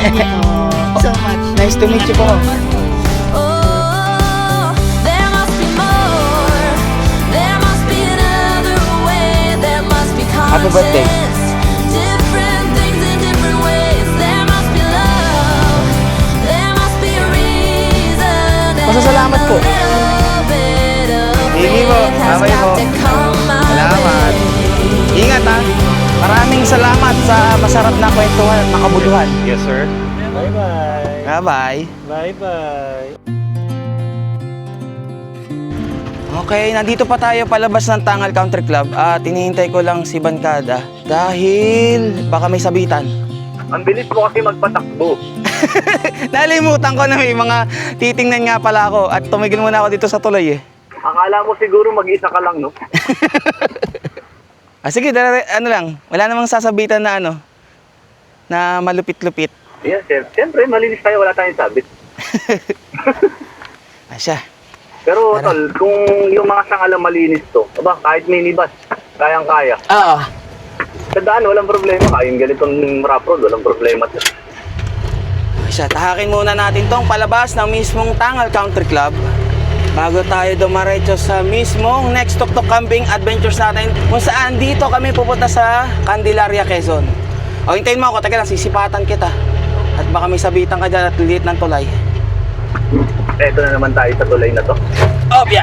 Thank you so much. Nice to meet you po. Oh, there must be more. There must be another way. There must be Happy birthday. conscience. Different things in different ways. There must be love. There must be a reason. Pasasalamat po. And a little bit of Sige po. faith has Babay po. got to come my Salamat. way. Ingat ha. Maraming salamat sa masarap na kwentuhan at makabuluhan. Yes, sir. Bye-bye. Bye-bye. Bye-bye. Okay, nandito pa tayo palabas ng Tangal Country Club at hinihintay ko lang si Bankada dahil baka may sabitan. Ang bilis mo kasi magpatakbo. Nalimutan ko na may mga titingnan nga pala ako at tumigil muna ako dito sa tulay eh. Akala mo siguro mag-isa ka lang, no? Sige, ano lang, wala namang sasabitan na ano, na malupit-lupit. Yes, sir. Siyempre, malinis tayo, wala tayong sabit. Asya. Pero, Tara. tol, kung yung mga sangalang malinis to, aba, kahit minibus, kayang-kaya. Oo. Sa daan, walang problema. Kayang ganitong rough road, walang problema to. Asya, tahakin muna natin tong palabas ng mismong Tangal Country Club bago tayo dumaretso sa mismong next Tuk-Tuk Camping Adventures natin kung saan dito kami pupunta sa Candelaria, Quezon. O, hintayin mo ako, taga lang, sisipatan kita. At baka may sabitan ka dyan at liit ng tulay. Eto na naman tayo sa tulay na to. Opya!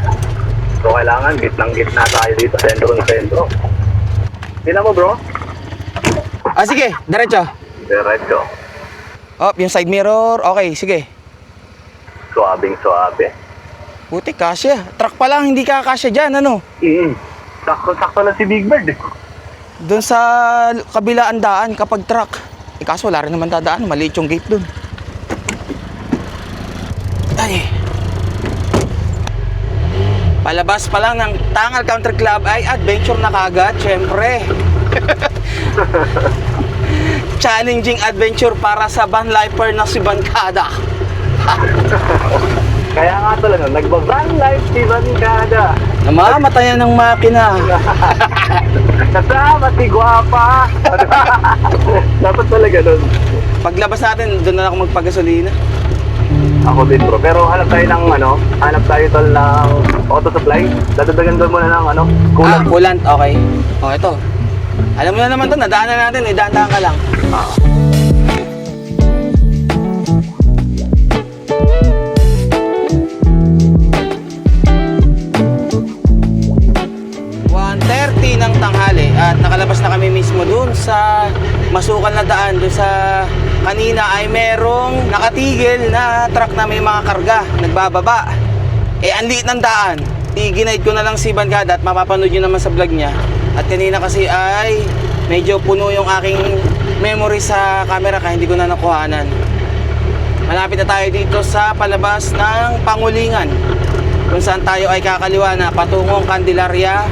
So, kailangan, gitnang-gitna tayo dito, sentro ng sentro. Tingnan mo, bro. Sige, diretso. Diretso. Yung side mirror, okay, sige. Suabing-suabe. Puti, kasya. Truck pa lang, hindi ka kasya dyan, ano? Sakto-sakto lang si Big Bird. Doon sa kabilaan daan kapag truck. Kaso wala rin naman dadaan, maliit yung gate doon. Ay. Palabas pa lang ng Tangal Country Club ay adventure na kagad, syempre. Challenging adventure para sa van lifer na si Bankada. Kaya nga talaga, nagbaban life si Bankada. Namamatayan ng makina. Kasama si Guapa. Dapat talaga nun. Paglabas natin, doon na ako magpagasolina. Ako din, bro. Pero hanap tayo ng hanap tayo tol ng auto supply. Dadagdagan doon muna ng kulang. Coolant, okay. O, ito. Alam mo na naman to, nadaanan natin, dahan-dahan ka lang. Ah. 1:30 ng tanghali at nakalabas na kami mismo dun sa masukal na daan. Dun sa kanina ay merong nakatigil na truck na may mga karga, nagbababa. Ang liit ng daan. I-guide ko na lang si Bankada at mapapanood nyo naman sa vlog niya. At kanina kasi ay medyo puno yung aking memory sa camera kaya hindi ko na nakuhanan. Malapit na tayo dito sa palabas ng Pangulingan kung saan tayo ay kakaliwa na patungong Candelaria,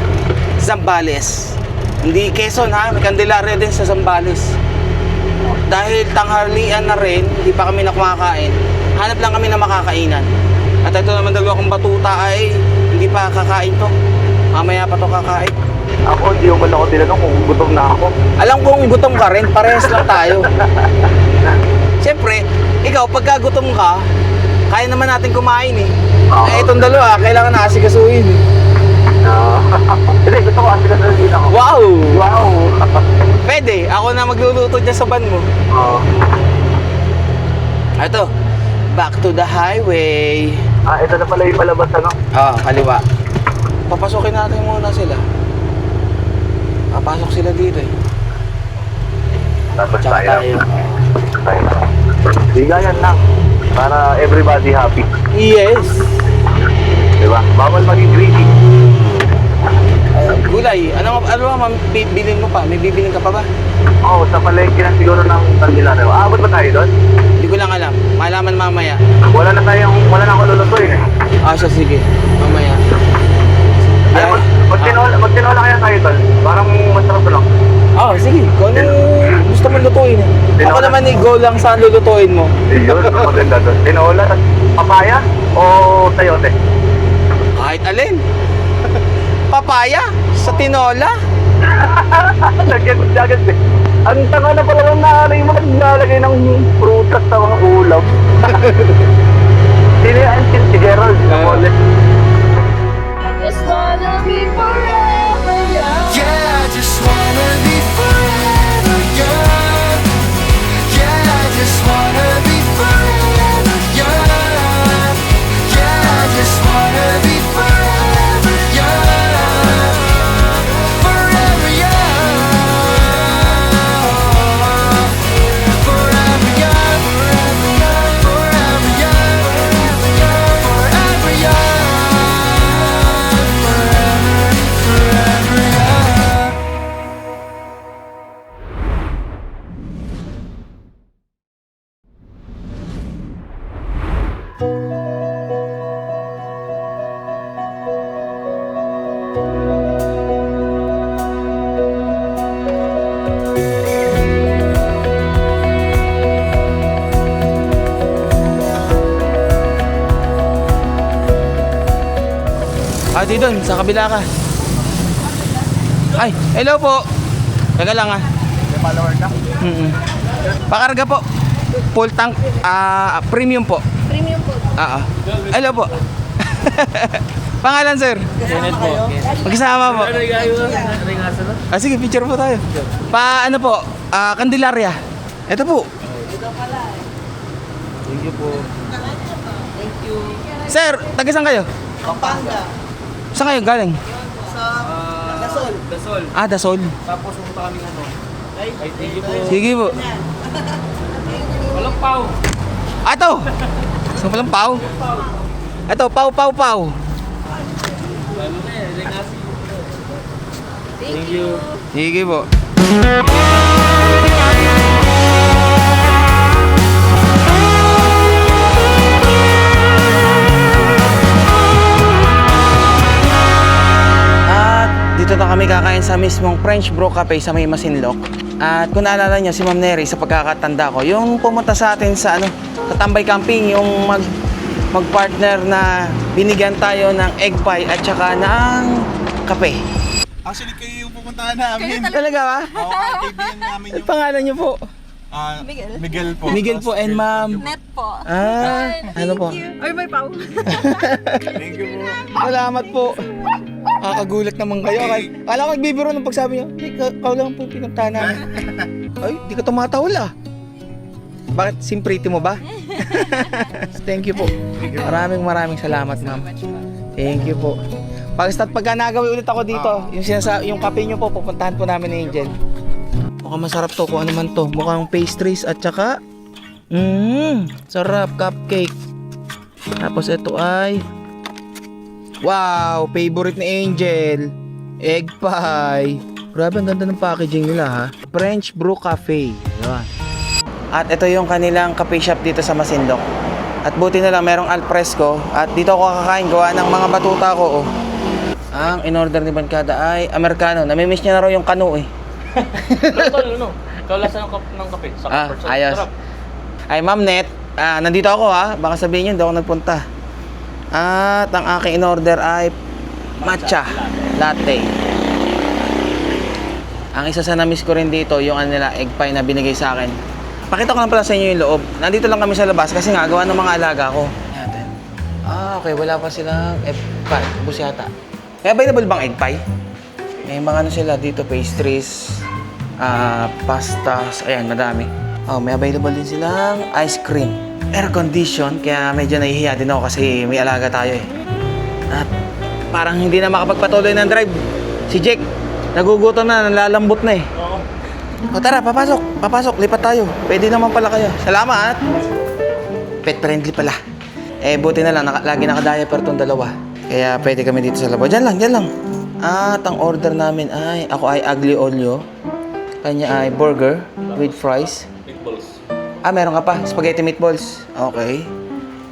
Zambales. Hindi Quezon ha, may Candelaria din sa Zambales. Dahil tanghalian na rin, hindi pa kami nakumakain. Hanap lang kami na makakainan. At ito naman dalawa kong batuta ay hindi pa kakain to. Mamaya pa to kakain. Ako, hindi ko man ako tinanong kung gutom na ako. Alam kong gutom ka rin, parehas lang tayo. Siyempre, ikaw pagka gutom ka, kaya naman natin kumain eh. Itong dalawa, kailangan na asikasuhin. Hindi, gusto ko kasi din ako. Wow! Wow! Pwede, ako na magluluto dyan sa van mo. Ito, back to the highway. Ito na pala yung palabas, Kaliwa. Papasukin natin muna sila. Papasok sila dito eh. Tapos Tsaka tayo. Tayo na. Bigayan lang. Para everybody happy. Yes! Diba? Bawal maging greedy. Gulay, ano ba bibilin mo pa? May bibilin ka pa ba? Oo, sa palengke na siguro ng Candelaria. Aabot ba tayo doon? Hindi ko lang alam. Malaman mamaya. Wala na ako lulutuin eh. Siya, sige. Mamaya. Ay, magtinola kaya tayo doon. Parang masarap lang. Sige. Kung ano gusto mo lutuin eh. Ako naman go lang sa lulutuin mo. Yun, maganda doon. Tinola, papaya o sayote? Kahit alin. Papaya sa tinola. Lagyan mo agad eh. Ang tanga na pala ng nanay mo, naglalagay ng prutas sa mga ulam. Sino yan? Si Gerald. Napolet. Just wanna be forever young. Yeah, I just wanna be forever young. Yeah, I just wanna be forever young. Yeah, I just wanna be forever young. Forever young. Forever young. Forever young. Forever young. Forever young. Di doon, sa kabila ka. Ay, hello po. Teka lang ah. May follower ka? Pakarga po. Full tank, premium po. Premium po. Hello po. Pangalan sir? Kenneth po. Magkasama po. Sige, picture po tayo. Ano po? Candelaria. Ito po. Thank you po. Sir, taga saan kayo? Pampanga. Saan kayo galing? Sa Dasol. Dasol. Dasol. Tapos pumunta kami ano. Ay, thank you po. Sige po. Walang pau. Ito! Saan palang pau? Ito, pau. Lalo na eh, Renasi. Thank you. Sige po. At dito na kami kakain sa mismong French Bro Cafe sa may Masinloc. At kung naalala nyo, si Ma'am Neri sa pagkakatanda ko, yung pumunta sa atin sa sa Tambay Camping, yung magpartner na binigyan tayo ng egg pie at saka ng kape. Actually, kayo yung pupuntahan namin. Talaga ba? Oo, kaibigan namin yung Pangalan nyo po? Miguel po. Miguel po and Ma'am. Net po. Ano po? Ay, may pau. Thank you po. Salamat po. Kakagulat naman kayo. Kala ko nagbibiro nung pagsabi nyo, ikaw lang po pinuntahan namin. Ay, di ka tumatawala. Bakit? Simpriti mo ba? Thank you po. Maraming salamat, ma'am. Thank you po. Pagka nagawi ulit ako dito, yung kape nyo po, pupuntahan po namin ni Angel. Mukhang masarap to kung ano man to. Mukhang pastries at saka sarap, cupcake. Tapos ito ay wow, favorite ni Angel, egg pie. Grabe, ang ganda ng packaging nila ha. French Brew Cafe. Diba? At ito yung kanilang cafe shop dito sa Masinloc. At buti na lang merong alfresco. At dito ako kakain gawa ng mga batuta ko. Oh. Ang in-order ni Bankada ay Americano. Namimiss niya na raw yung kanu eh. Ano? Ikaw lasa ng kape. Ayos. Ay, Ma'am Net, nandito ako ha. Baka sabihin niyo, hindi ako nagpunta. At ang aking in-order ay matcha latte. Ang isa sa na-miss ko rin dito, yung nila egg pie na binigay sa akin. Pakita ko lang pala sa inyo yung loob. Nandito lang kami sa labas kasi nga gawa ng mga alaga ko. Natin. Okay, wala pa silang egg pie. Ubus yata. May available bang egg pie? May mga ano sila dito, pastries, pastas, ayan, madami. Oh, may available din silang ice cream. Air condition, kaya medyo nahihiya din ako kasi may alaga tayo eh. At parang hindi na makapagpatuloy ng drive. Si Jake, nagugutom na, nalalambot na eh. O tara, papasok, lipat tayo. Pwede naman pala kayo. Salamat! Pet friendly pala. Eh, buti na lang, lagi naka-diaper tong dalawa. Kaya pwede kami dito sa labo. Diyan lang. At ang order namin ay, ako ay aglio olio. Kanya ay burger with fries. Meatballs. Meron ka pa, spaghetti meatballs. Okay.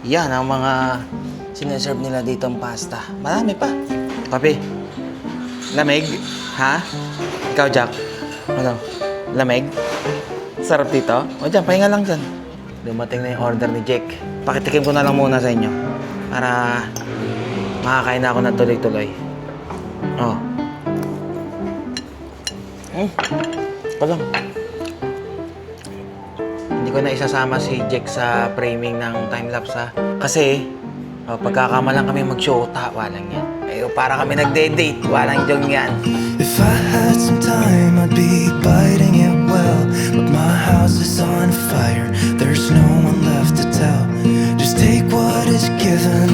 Yan ang mga sineserve nila dito ang pasta. Marami pa. Kape. Lamig? Ha? Ikaw, Jack? Ano? Lamig? Sarap dito? O dyan, pahinga lang dyan. Dumating na yung order ni Jake. Pakitikim ko na lang muna sa inyo. Para makakain na ako ng tuloy-tuloy. Oh. Palang. Hindi ko na isasama si Jack sa framing ng time-lapse ha. Kasi, pagkakamalang kami mag-shota, walang yan. Para kami nagde-date, walang jong yan. If I had some time, I'd be biting it well. But my house is on fire, there's no one left to tell. Just take what is given.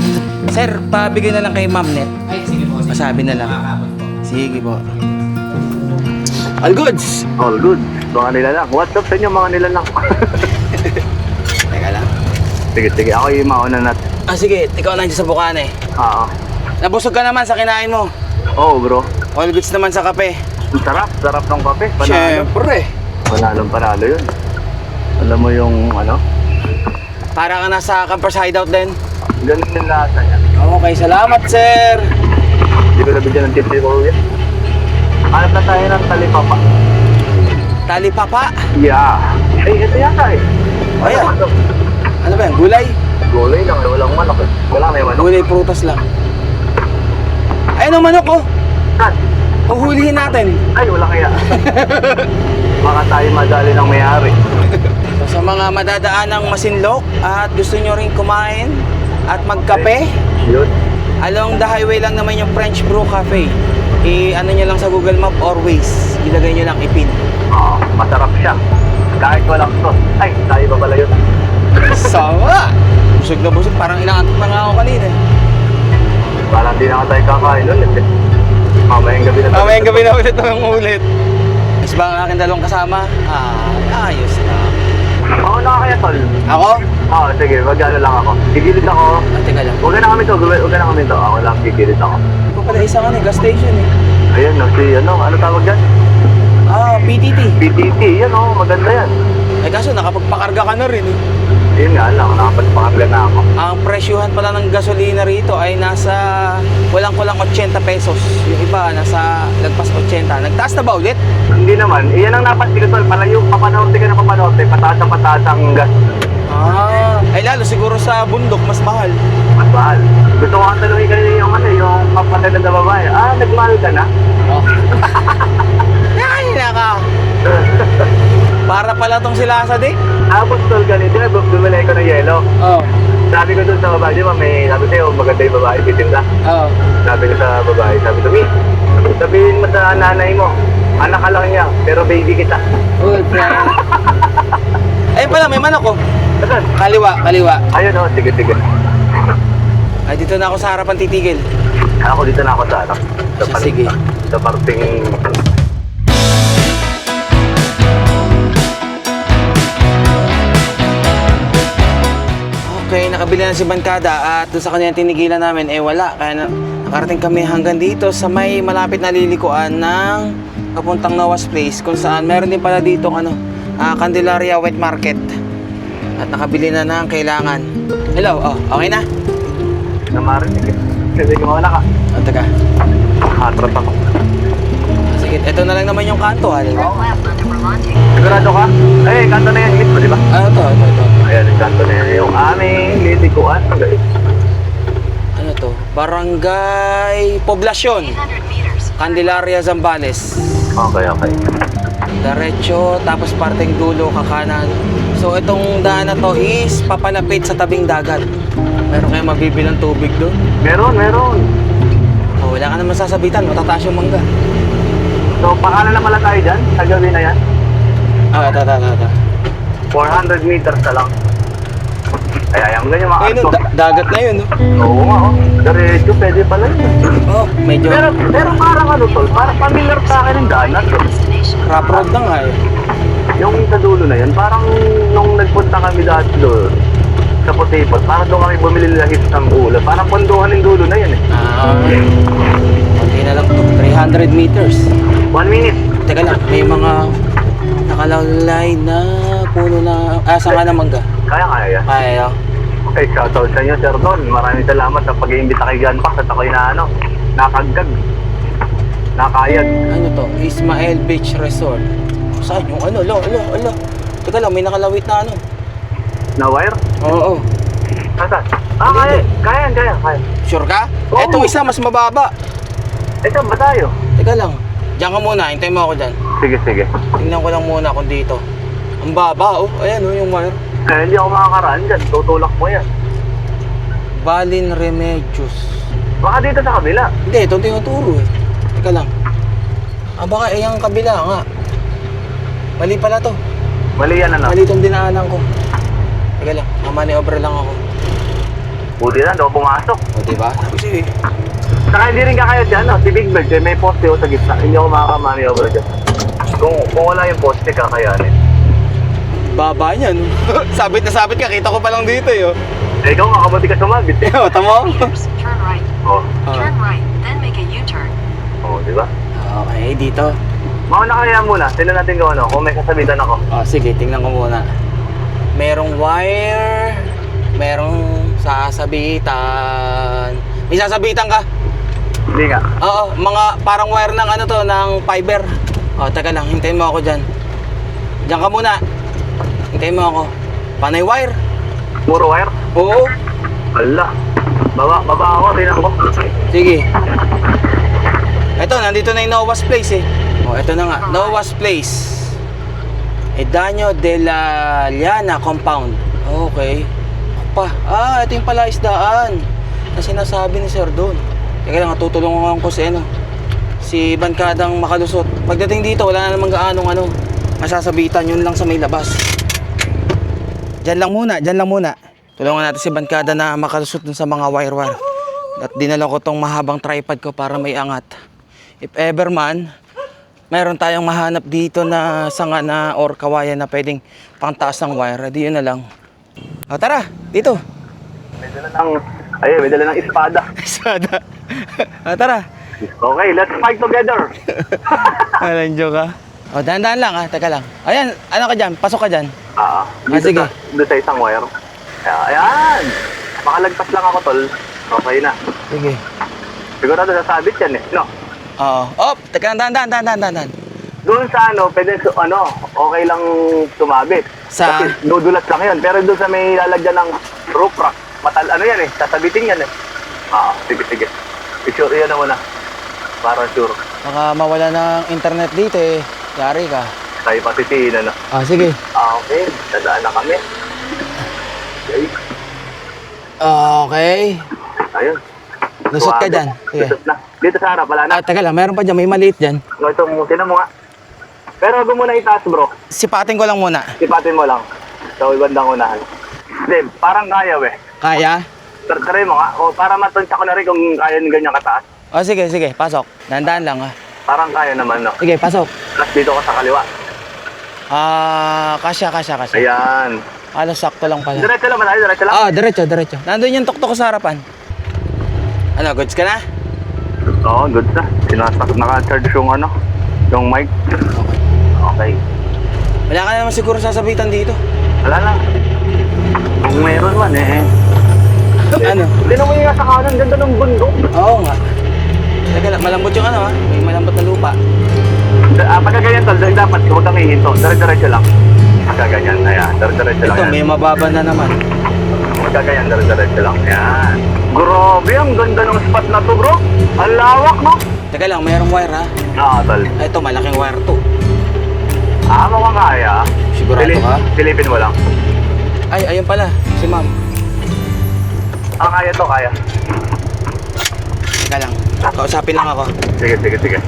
Sir, pabigay na lang kay Ma'am Net. Ay, sige po. Masabi na lang. Sige po. All goods! All good. Mga nilalang. What's up sa inyo mga nilalang? Teka lang. Sige, ako yung mauna natin. Sige, ikaw nandiyan sa Bukane. Oo. Nabusog ka naman sa kinain mo. Oo, bro. All goods naman sa kape. Ang sarap ng kape. Panalo. Siyempre. Panalo yun. Alam mo yung ano? Para ka nasa campers hideout din. Ganun yung lasa niya. Okay, salamat sir. Hindi ko nabigyan ng tip ni Kuya. Hanap na tayo ng talipapa. Talipapa. Yeah. Ito yata eh. Ayan. Ano ba yan? Gulay? Gulay lang. Walang manok eh. Wala may manok. Gulay prutas lang. Ayun ang manok oh. Saan? Huhulihin natin. Ay, wala kaya. Baka tayo madali ng may-ari. So, sa mga madadaan ng Masinloc at gusto nyo rin kumain at magkape, Yun. along the highway lang naman yung French Brew Cafe. I-ano nyo lang sa Google Map or Waze. Ilagay nyo lang ipin. Masarap siya. Kahit walang sauce. Ay, tayo ba pala yun? Sawa! Busog na busog. Parang inaantok na nga ako kanina. Parang di na nga tayo kakain ulit eh. Mamayang gabi na tayo. Mamayang gabi na ulit ang ulit. Is ba ang aking dalawang kasama? Ayos na. Oo, na kaya tol. Ako? Oo, sige, mag-ano lang ako. Gigilid ako. Teka lang. Huwag na kami to, Ako lang, gigilid ako. Ito pala isang gas station eh. Ayun, no, si ano tawag dyan? PTT. PTT, yan oh, maganda yan. Eh kaso nakapagpakarga ka na rin eh. Yun nga lang, nakapagpakarga na ako. Ang presyuhan pala ng gasolina rito ay nasa kulang-kulang 80 pesos. Yung iba nasa lagpas 80. Nagtaas na ba ulit? Hindi naman, iyan ang napansin ko tol, palayo, papanorte ka na papanorte, pataas ang gas. Ay lalo siguro sa bundok mas mahal. Mas mahal. Gusto ko ang tanongin kanina yung yung kapatid na babae. Nagmahal ka na? Ay naka. Para pala tong sila sa dik. Tapos tol, ganito, bumili ko ng yelo. Sabi ko dun sa babae, di ba sabi sa'yo, maganda yung babae, titinda. Sabi ko sa babae, sabi ko, Mi, sabihin mo sa nanay mo, anak ka lang niya, pero baby kita. Good friend. Ayun pala, may manok ko. Saan? Kaliwa. Ayun oh, sige. Ay, dito na ako sa harapan titigil. Ako dito na ako sa anak. Sige. Sa parting... Okay, nakabili na si Bankada at doon sa kanya tinigilan namin, wala. Kaya nakarating kami hanggang dito sa may malapit na lilikuan ng papuntang Noah's Place kung saan meron din pala dito Candelaria Wet Market. At nakabili na ang kailangan. Hello, okay na? Namarinig eh. Kasi kumawala ka. Taga. Atras ako. Sige, eto na lang naman yung kanto, Sigurado ka? Kanto na yan, mismo, di ba? Ito. Ayan, yung kanto na yan. Yung aming lilikuan. Ano to? Barangay Poblacion. Candelaria, Zambales. Okay. Diretso, tapos parteng dulo, kakanan. So, itong daan na to is papalapit sa tabing dagat. Meron kayong mabibilang tubig doon? Meron. Wala ka naman sasabitan, matataas yung mangga. So, pakala na pala tayo dyan, sa gabi na yan. Ito. 400 meters na lang. Ay, ayaw mo ganyan mga Ayun, dagat na yun, no? Oo nga, Diretso, pwede pala yun. Medyo Pero parang tol, parang familiar sa akin yung daanan. rough road na nga eh. Yung sa dulo na yan, parang nung nagpunta kami dati doon, sa Potipot, parang doon kami bumili lahit ng ulo. Parang punduhan yung dulo na yan eh. Okay na lang to. 300 meters. 1 minute. Teka lang, may mga nakalalay na puno na... sanga na mangga. Kaya. Kaya. Okay, shoutout sa inyo, Sir Don. Maraming salamat sa pag-iimbita kay Jan Pax at ako'y nakagag. Nakayag. Ano to? Ismael Beach Resort. Saan yung ano? Alo. Teka lang, may nakalawit na ano. Na wire? Oo. Saan? Kaya. Sure ka? Oo. Etong isa, mas mababa. Ito, ba tayo? Teka lang. Diyan ka muna, hintayin mo ako dyan. Sige, sige. Tingnan ko lang muna kung dito. Ang baba, oh. Ayan, oh, yung wire. Eh, hindi ako makakaraan dyan. Tutulak mo yan. Balin Remedios. Baka dito sa kabila. Hindi, ito tinuturo eh. Teka lang. Ah, baka yung kabila nga. Mali pala to. Mali yan, ano? Mali itong dinaanan ko. Teka lang, mamaniobra lang ako. Buti na, daw pumasok. O, diba? Kasi, Saka hindi rin kakaya dyan, no? Si Big Bird, eh, may poste ko sa gitna. Hindi ako makakamani over dyan. Kung wala yung poste, kakayanin. baba niyan. Sabit na sabit ka, kita ko pa lang dito eh. Oh. Eh, ikaw makabuti ka sumabit eh. Oh, tamo? Turn right. Oh, Turn right, then make a U-turn. oh, di ba? Okay, dito. Mauna kaya muna, tingnan natin kung ano, kung may kasabitan ako. Oh, sige, tingnan ko muna. Merong wire, merong sasabitan. May sasabitan ka? Hindi nga. Oo, mga parang wire ng ano to, ng fiber. Oh, teka lang, hintayin mo ako dyan. Diyan ka muna. Hintayin mo ako. Panay wire? Puro wire? Oo. Ala. Baba ako, tingnan ko. Sige. Eto, nandito na yung Noah's Place eh. Oh, eto na nga, Noah's Place. Edanyo de la Llana Compound. Okay. Ito yung pala isdaan na sinasabi ni Sir doon. Teka lang, tutulungan ko si si Bankadang makalusot. Pagdating dito, wala na namang gaanong masasabitan, yun lang sa may labas. Diyan lang muna. Tulungan natin si Bankada na makalusot dun sa mga wire-wire. At dinala ko tong mahabang tripod ko para may angat. If ever man, mayroon tayong mahanap dito na sanga na or kawayan na pwedeng pangtaas ng wire, di yun na lang. O tara, dito. May dala ng espada. Sada. Tara. Okay, let's fight together. Alanjo ka. O, dahan-dahan lang teka lang. Ayan, ano ka dyan? Pasok ka dyan. Sige. Doon sa isang wire. Ayan. Makalagpas lang ako, tol. Okay na. Sige. Sigurado sasabit yan eh. No? Oo. Teka lang, dahan-dahan. Doon sa pwede okay lang tumabit. Sa? Kasi dudulas lang yun. Pero doon sa may lalagyan ng roof rack, yan eh, sasabitin yan eh. Sige. I-sure yan na muna. Para sure. Baka mawala ng internet dito eh. Yari ka. Tayo pasitiin Sige. Okay, dadaan na kami. Okay. Okay. Ayun. Lusot ka dyan. Sige. Lusot na. Dito sa harap, wala na. Teka lang, meron pa dyan. May maliit dyan. Ito, tinan mo nga. Pero huwag mo muna itaas, bro. Sipatin ko lang muna. Sipatin mo lang. Sa ibandang unahan. Hindi, parang kaya Kaya? Try mo nga. O, para matansya ko na rin kung kaya ng ganyan kataas. Sige. Pasok. Dahan-dahan lang Parang kaya naman, no? Sige, pasok. Tapos dito ka sa kaliwa. Kasya. Ayan. Halos sakto lang pala. Diretso lang, malayo, diretso lang. Diretso. Nandun yung tuktok ko sa harapan. Ano, goods ka na? Oo, good na. Naka-charge yung mic. Okay. Wala ka na naman siguro sasabitan dito. Wala lang. Kung meron man Ano? Tinan mo yung nasa kanan, ganda ng bundok. Oo nga. Teka lang, malambot yung may malambot na lupa. Pagka ganyan tol, dapat huwag kang hihinto. Diretso lang. Pagka ganyan, ayan. Diretso lang Ito, yan. may mababa na naman. Pagka ganyan, diretso lang. Ayan. Grabe, ang ganda ng spot na to, bro. Ang lawak, no? Teka lang, mayroong wire Tol. Ito, malaking wire to. Mukhang kaya. Sigurado ka? Silipin mo lang. Ay, ayun pala, si ma'am. Kaya to, kaya. Teka lang, kausapin lang ako. Sige.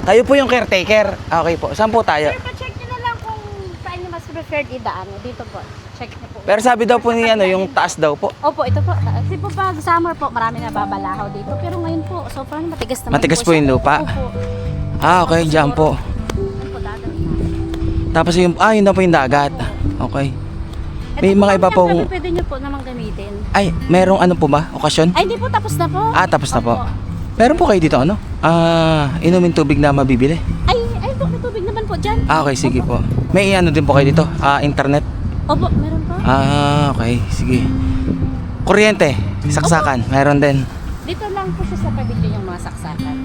Kayo po yung caretaker. Okay po, saan po tayo? Sir, pa-check nyo na lang kung saan nyo mas preferred idaan. Dito po. Check nyo po. Pero sabi daw po ni yung taas daw po. Opo, ito po. Kasi po pag summer po, marami na babalahaw dito. Pero ngayon po, sobrang matigas naman Matigas po siya. yung lupa? Opo. Okay, dyan po. Yan po, dagat na. Tapos yun na po yung dagat. Okay. May Ito po, mga iba mamaya pong... gabi pwede nyo po namang gamitin. Ay, merong po ba? Okasyon? Ay, hindi po. Tapos na po. Tapos na po. Opo. Meron po kayo dito inumin tubig na mabibili? Ay, po, may tubig naman po dyan. Okay, sige Opo. po. May din po kayo dito? Internet? Opo, meron po. Okay, sige. Kuryente, saksakan, meron din. Dito lang po siya sa pavilion yung mga saksakan.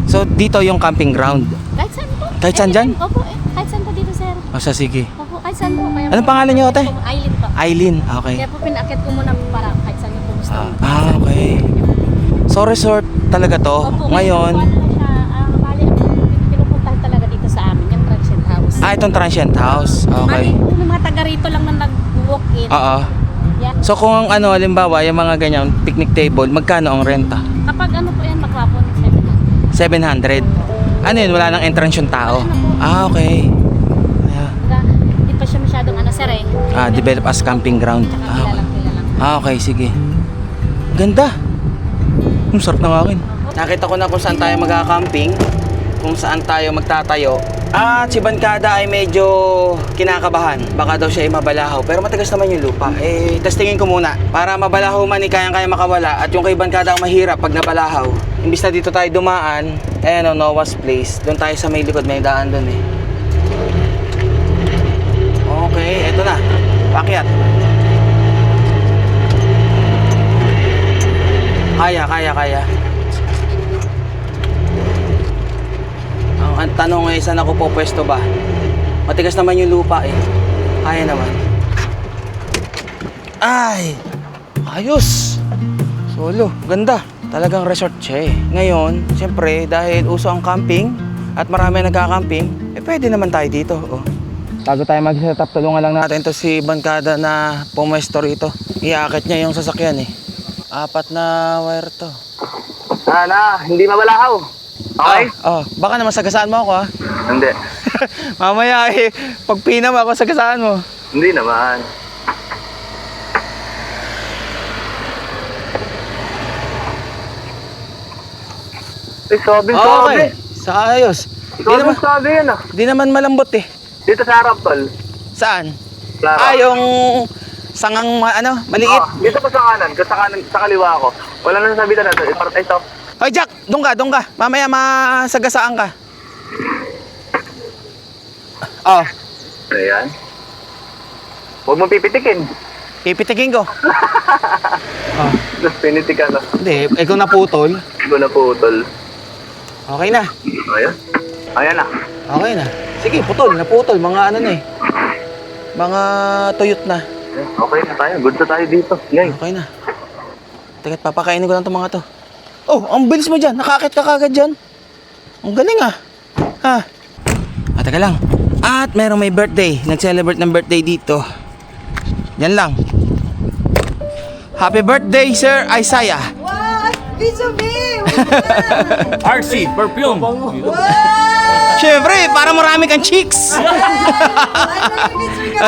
So, dito yung camping ground. Kahit saan po. Kahit saan dyan? Opo, kahit saan po dito, sir. Sige. Opo, kahit saan po. Kaya Anong pangalan niyo, ate? Aileen po. Aileen, okay. Kaya po pinakit ko muna para kahit saan nyo po gusto. Okay. So, resort talaga to. Opo, Ngayon, bali, pinupuntahan talaga dito sa amin. Yung Itong transient house. Okay. Bali, yung mga taga rito lang na nag-walk-in. Oo. Yan. So kung ano, halimbawa, yung mga ganyan, picnic table, magkano ang renta? Kapag ano po yan, makwapon, 700. 700. Ano yun, wala nang entrance yung tao? Ah, okay. Ayan. Hindi pa siya masyadong sir eh. Develop as camping ground. Ah, okay. Kilalang. Okay, sige. Ganda. Sarap ng akin. Nakita ko na kung saan tayo magka-camping, kung saan tayo magtatayo. At si Bankada ay medyo kinakabahan. Baka daw siya ay mabalahaw. Pero matigas naman yung lupa. Testingin ko muna. Para mabalahaw man, kayang-kaya makawala. At yung kay Bankada ang mahirap pag nabalahaw. Imbis na dito tayo dumaan, Noah's Place. Doon tayo sa may likod, may daan doon eh. Okay, eto na. Pakyat. Kaya. Ang tanong ay saan ako po pwesto ba? Matigas naman yung lupa eh. Kaya naman. Ay! Ayos! Solo. Ganda. Talagang resort siya eh. Ngayon, siyempre, dahil uso ang camping at marami nagka-camping, pwede naman tayo dito. Oh. Bago tayo mag-setup, tulungan lang natin to si Bankada na pumwesto rito. Iakit niya yung sasakyan eh. 4 na wire to. Sana, hindi mabalahaw. Okay? Baka naman sagasaan mo ako ha. Hindi. Mamaya pag pinam ako sagasaan mo. Hindi naman. Sabi. Sa ayos. Sabi yan ah. Di naman malambot eh. Dito sa harap, tol. Saan? Clara. Yung sangang maliit. Dito ko sa kanan, sa kaliwa ko. Wala na sasabitan na ito. Hoy Jack, doon ka. Mamaya masagasaan ka. Ayan. Huwag mo pipitikin. Pipitikin ko. Tapos pinitikan na. Hindi, ikaw naputol. Ikaw na putol. Okay na. Ayan. Ayan na. Okay na. Sige, naputol. Mga ano na eh. Mga tuyot na. Okay na tayo. Good na tayo dito. Yay. Okay na. Teka't papakainin ko lang itong mga to. Oh, ang bilis mo dyan. Nakakit ka kagad dyan. Ang galing ah. Ha? Teka lang. At merong may birthday. Nag-celebrate ng birthday dito. Yan lang. Happy birthday, Sir Isaiah. Wow! Bizubi! RC, perfume. Siyempre, para marami kang chicks.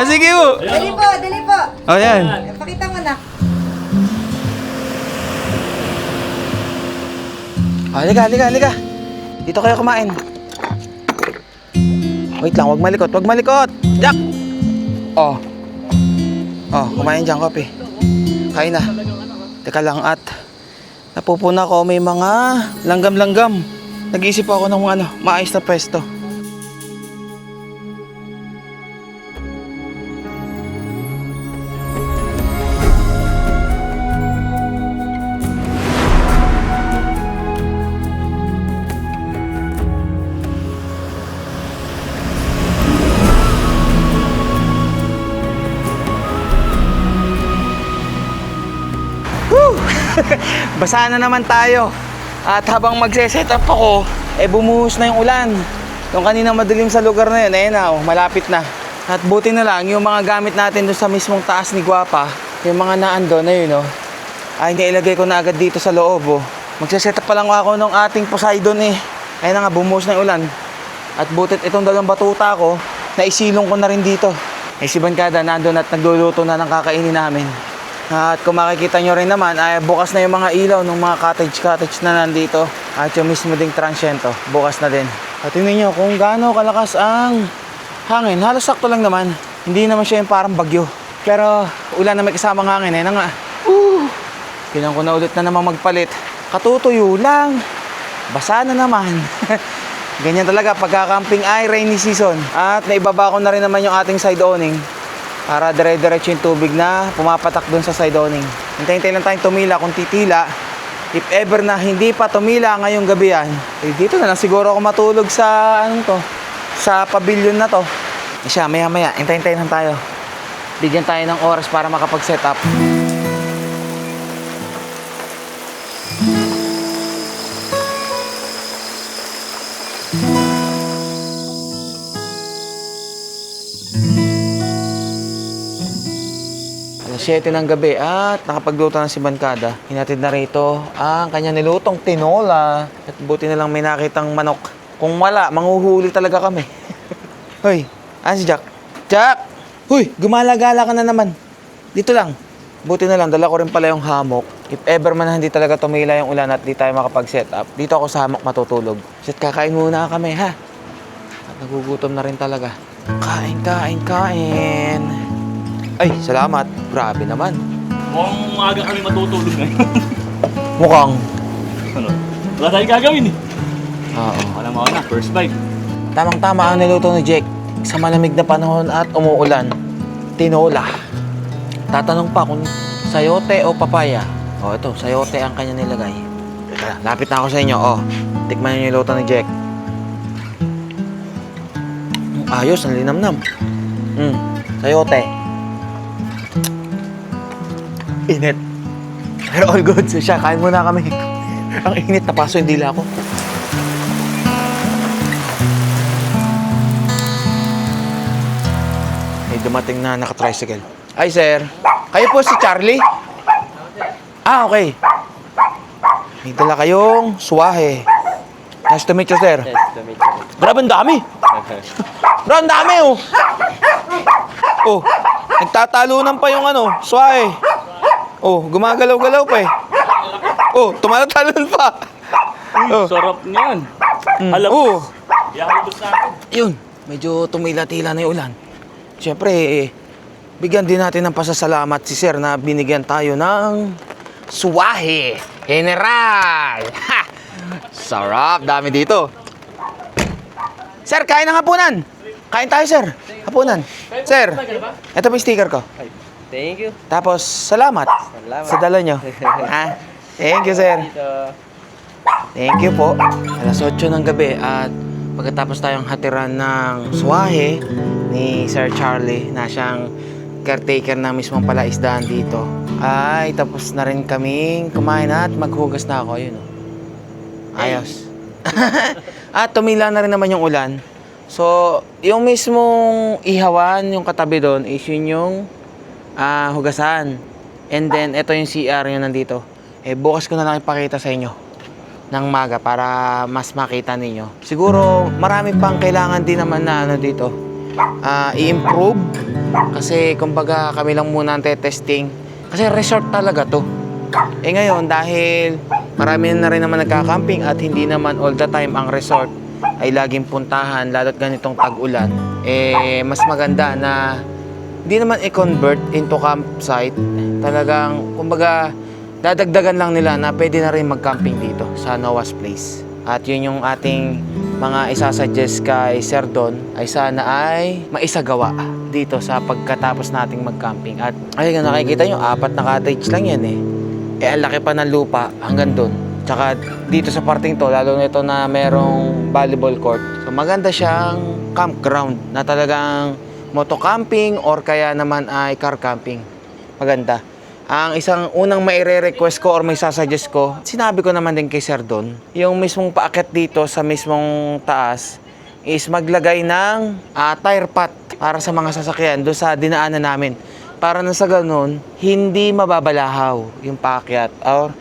Sige mo. Dali po. Oh, yan. Pakita mo na. Halika. Dito kayo kumain. Wait lang, wag malikot. Jack! Kumain dyan, kopi. Kain na. Teka lang at napupuna ko, may mga langgam-langgam. Nag-iisip ako ng mga maayos na pwesto. Basa na naman tayo. At habang magse-set up ako, bumuhos na yung ulan. Yung kanina madilim sa lugar na yun, malapit na. At buti na lang, yung mga gamit natin doon sa mismong taas ni Guapa, yung mga naando na yun, ay nailagay ko na agad dito sa loob, Magse-set up pa lang ako ng ating Poseidon Ayun na nga, bumuhos na yung ulan. At butit itong dalawang batuta ko, naisilong ko na rin dito. Si Bankada nandun at nagluluto na ng kakainin namin. At kung makikita nyo rin naman, ay bukas na yung mga ilaw ng mga cottage na nandito. At yung mismo ding transyento, bukas na din. At tingnan nyo kung gaano kalakas ang hangin. Halos sakto lang naman. Hindi naman siya yung parang bagyo. Pero ulan na may kasamang hangin. Na nga. Kailangan ko na ulit na naman magpalit. Katutuyo lang. Basa na naman. Ganyan talaga pagka-camping ay rainy season. At naibaba ko na rin naman yung ating side awning. Para dire-diretso yung tubig na pumapatak dun sa side awning. Hintayin lang tayong tumila kung titila. If ever na hindi pa tumila ngayong gabi yan, dito na lang siguro ako matulog sa sa pavilion na to. Siya, maya-maya, hintayin lang tayo. Bigyan tayo ng oras para makapag-set up. 7 ng gabi at nakapagluto na si Bankada. Hinatid na rito ang kanya nilutong tinola. At buti na lang may nakitang manok. Kung wala, manghuhuli talaga kami. Hoy, si Jack? Jack! Hoy, gumala-gala ka na naman. Dito lang. Buti na lang, dala ko rin pala yung hammock. If ever man na hindi talaga tumila yung ulan at di tayo makapag-set up, dito ako sa hammock matutulog. Set, kakain muna kami, ha? At nagugutom na rin talaga. Kain. Ay, salamat. Grabe naman. Mukhang maaga kami matutulog ngayon. Mukhang. Ano? Wala tayong gagawin eh. Oo. Alam mo na, first bite. Tamang-tama ang niluto ni Jake. Sa malamig na panahon at umuulan. Tinola. Tatanong pa kung sayote o papaya. O, ito, sayote ang kanya nilagay. Teka, lapit na ako sa inyo. O, tikman niyo yung niluto ni Jake. Ayos, ang linamnam. Sayote. Init. Pero all good. So siya, kain muna kami. Ang init, napaso yung dila ko. May dumating na naka-tricycle. Hi, sir. Kayo po si Charlie? Ah, okay. May dala kayong suwahe. Nice to meet you, sir. Grabe, ang dami. Bro, ang dami, oh. Oh, nagtatalunan pa yung suwahe. Oh, gumagalaw-galaw pa eh. Oh, tumatalon pa. Oh. Sarap niyan. Alam mo. Oh. Ihalabos na ako. Yun, medyo tumila-tila na yung ulan. Siyempre, bigyan din natin ng pasasalamat si sir na binigyan tayo ng suwahe. General! Ha! Sarap, dami dito. Sir, kain ng hapunan. Kain tayo, sir. Hapunan. Sir, ito po yung sticker ko. Thank you. Tapos, salamat. Sa dala nyo. Ha? Thank you, sir. Thank you po. Alas 8 ng gabi at pagkatapos tayong hatiran ng suwahe ni Sir Charlie na siyang caretaker na mismong palaisdaan dito, ay tapos na rin kaming kumain at maghugas na ako. Yun, oh. Ayos. At tumila na rin naman yung ulan. So, yung mismong ihawan, yung katabi doon, is yun yung hugasan. And then, ito yung CR yun nandito. Bukas ko na lang ipakita sa inyo ng maga para mas makita ninyo. Siguro, marami pang kailangan din naman na dito. I-improve. Kasi, kumbaga, kami lang muna ang testing. Kasi resort talaga to. Ngayon, dahil marami na rin naman nagka-camping at hindi naman all the time ang resort ay laging puntahan, lalo't ganitong tag-ulan, mas maganda na hindi naman i-convert into campsite. Talagang, kumbaga, dadagdagan lang nila na pwede na rin mag-camping dito sa Noah's Place. At yun yung ating mga isasuggest kay Sir Don ay sana ay maisagawa dito sa pagkatapos nating mag-camping. At ayun, nakikita nyo, 4 na cottage lang yan eh. Ang laki pa ng lupa hanggang doon. Tsaka dito sa parting to, lalo na ito na merong volleyball court. So maganda siyang campground na talagang moto-camping or kaya naman ay car camping. Maganda. Ang isang unang maire-request ko or may sasuggest ko, sinabi ko naman din kay Sir Don, yung mismong paakyat dito sa mismong taas is maglagay ng tire pot para sa mga sasakyan doon sa dinaanan namin. Para na sa ganun, hindi mababalahaw yung paakyat or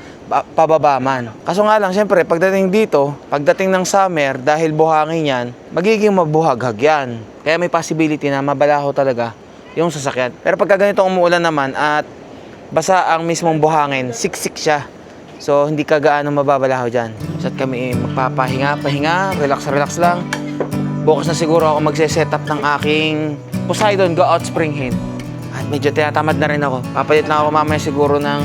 pababa man. Kaso nga lang, syempre, pagdating dito, pagdating ng summer, dahil buhangin yan, magiging mabuhaghag yan. Kaya may possibility na mabalahaw talaga yung sasakyan. Pero pagka ganito umuulan naman at basa ang mismong buhangin, siksik siya. So, hindi ka gaano mababalahaw dyan. So, at kami magpapahinga, relax lang. Bukas na siguro ako magse-set up ng aking Poseidon Go Out Spring Hen. At medyo tinatamad na rin ako. Papalit lang ako mamaya siguro ng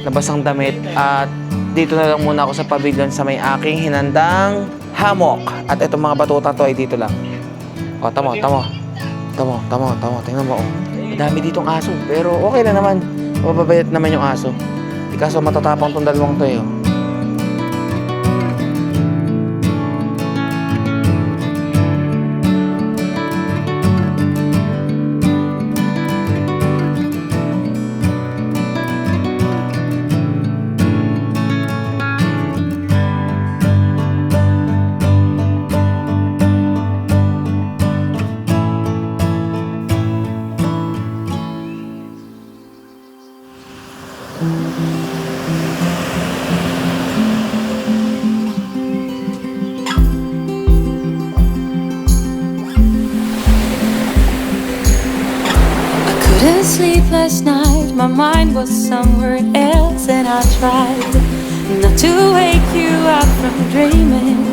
nabasang damit. At dito na lang muna ako sa pavilion sa may aking hinandang hammock. At itong mga batuta to ay dito lang. O, tamo. Tingnan mo. Madami ditong aso. Pero okay na naman. Mababayat naman yung aso. Di kaso matatapang tong dalawang to eh. sleep last night, my mind was somewhere else, and I tried not to wake you up from dreaming.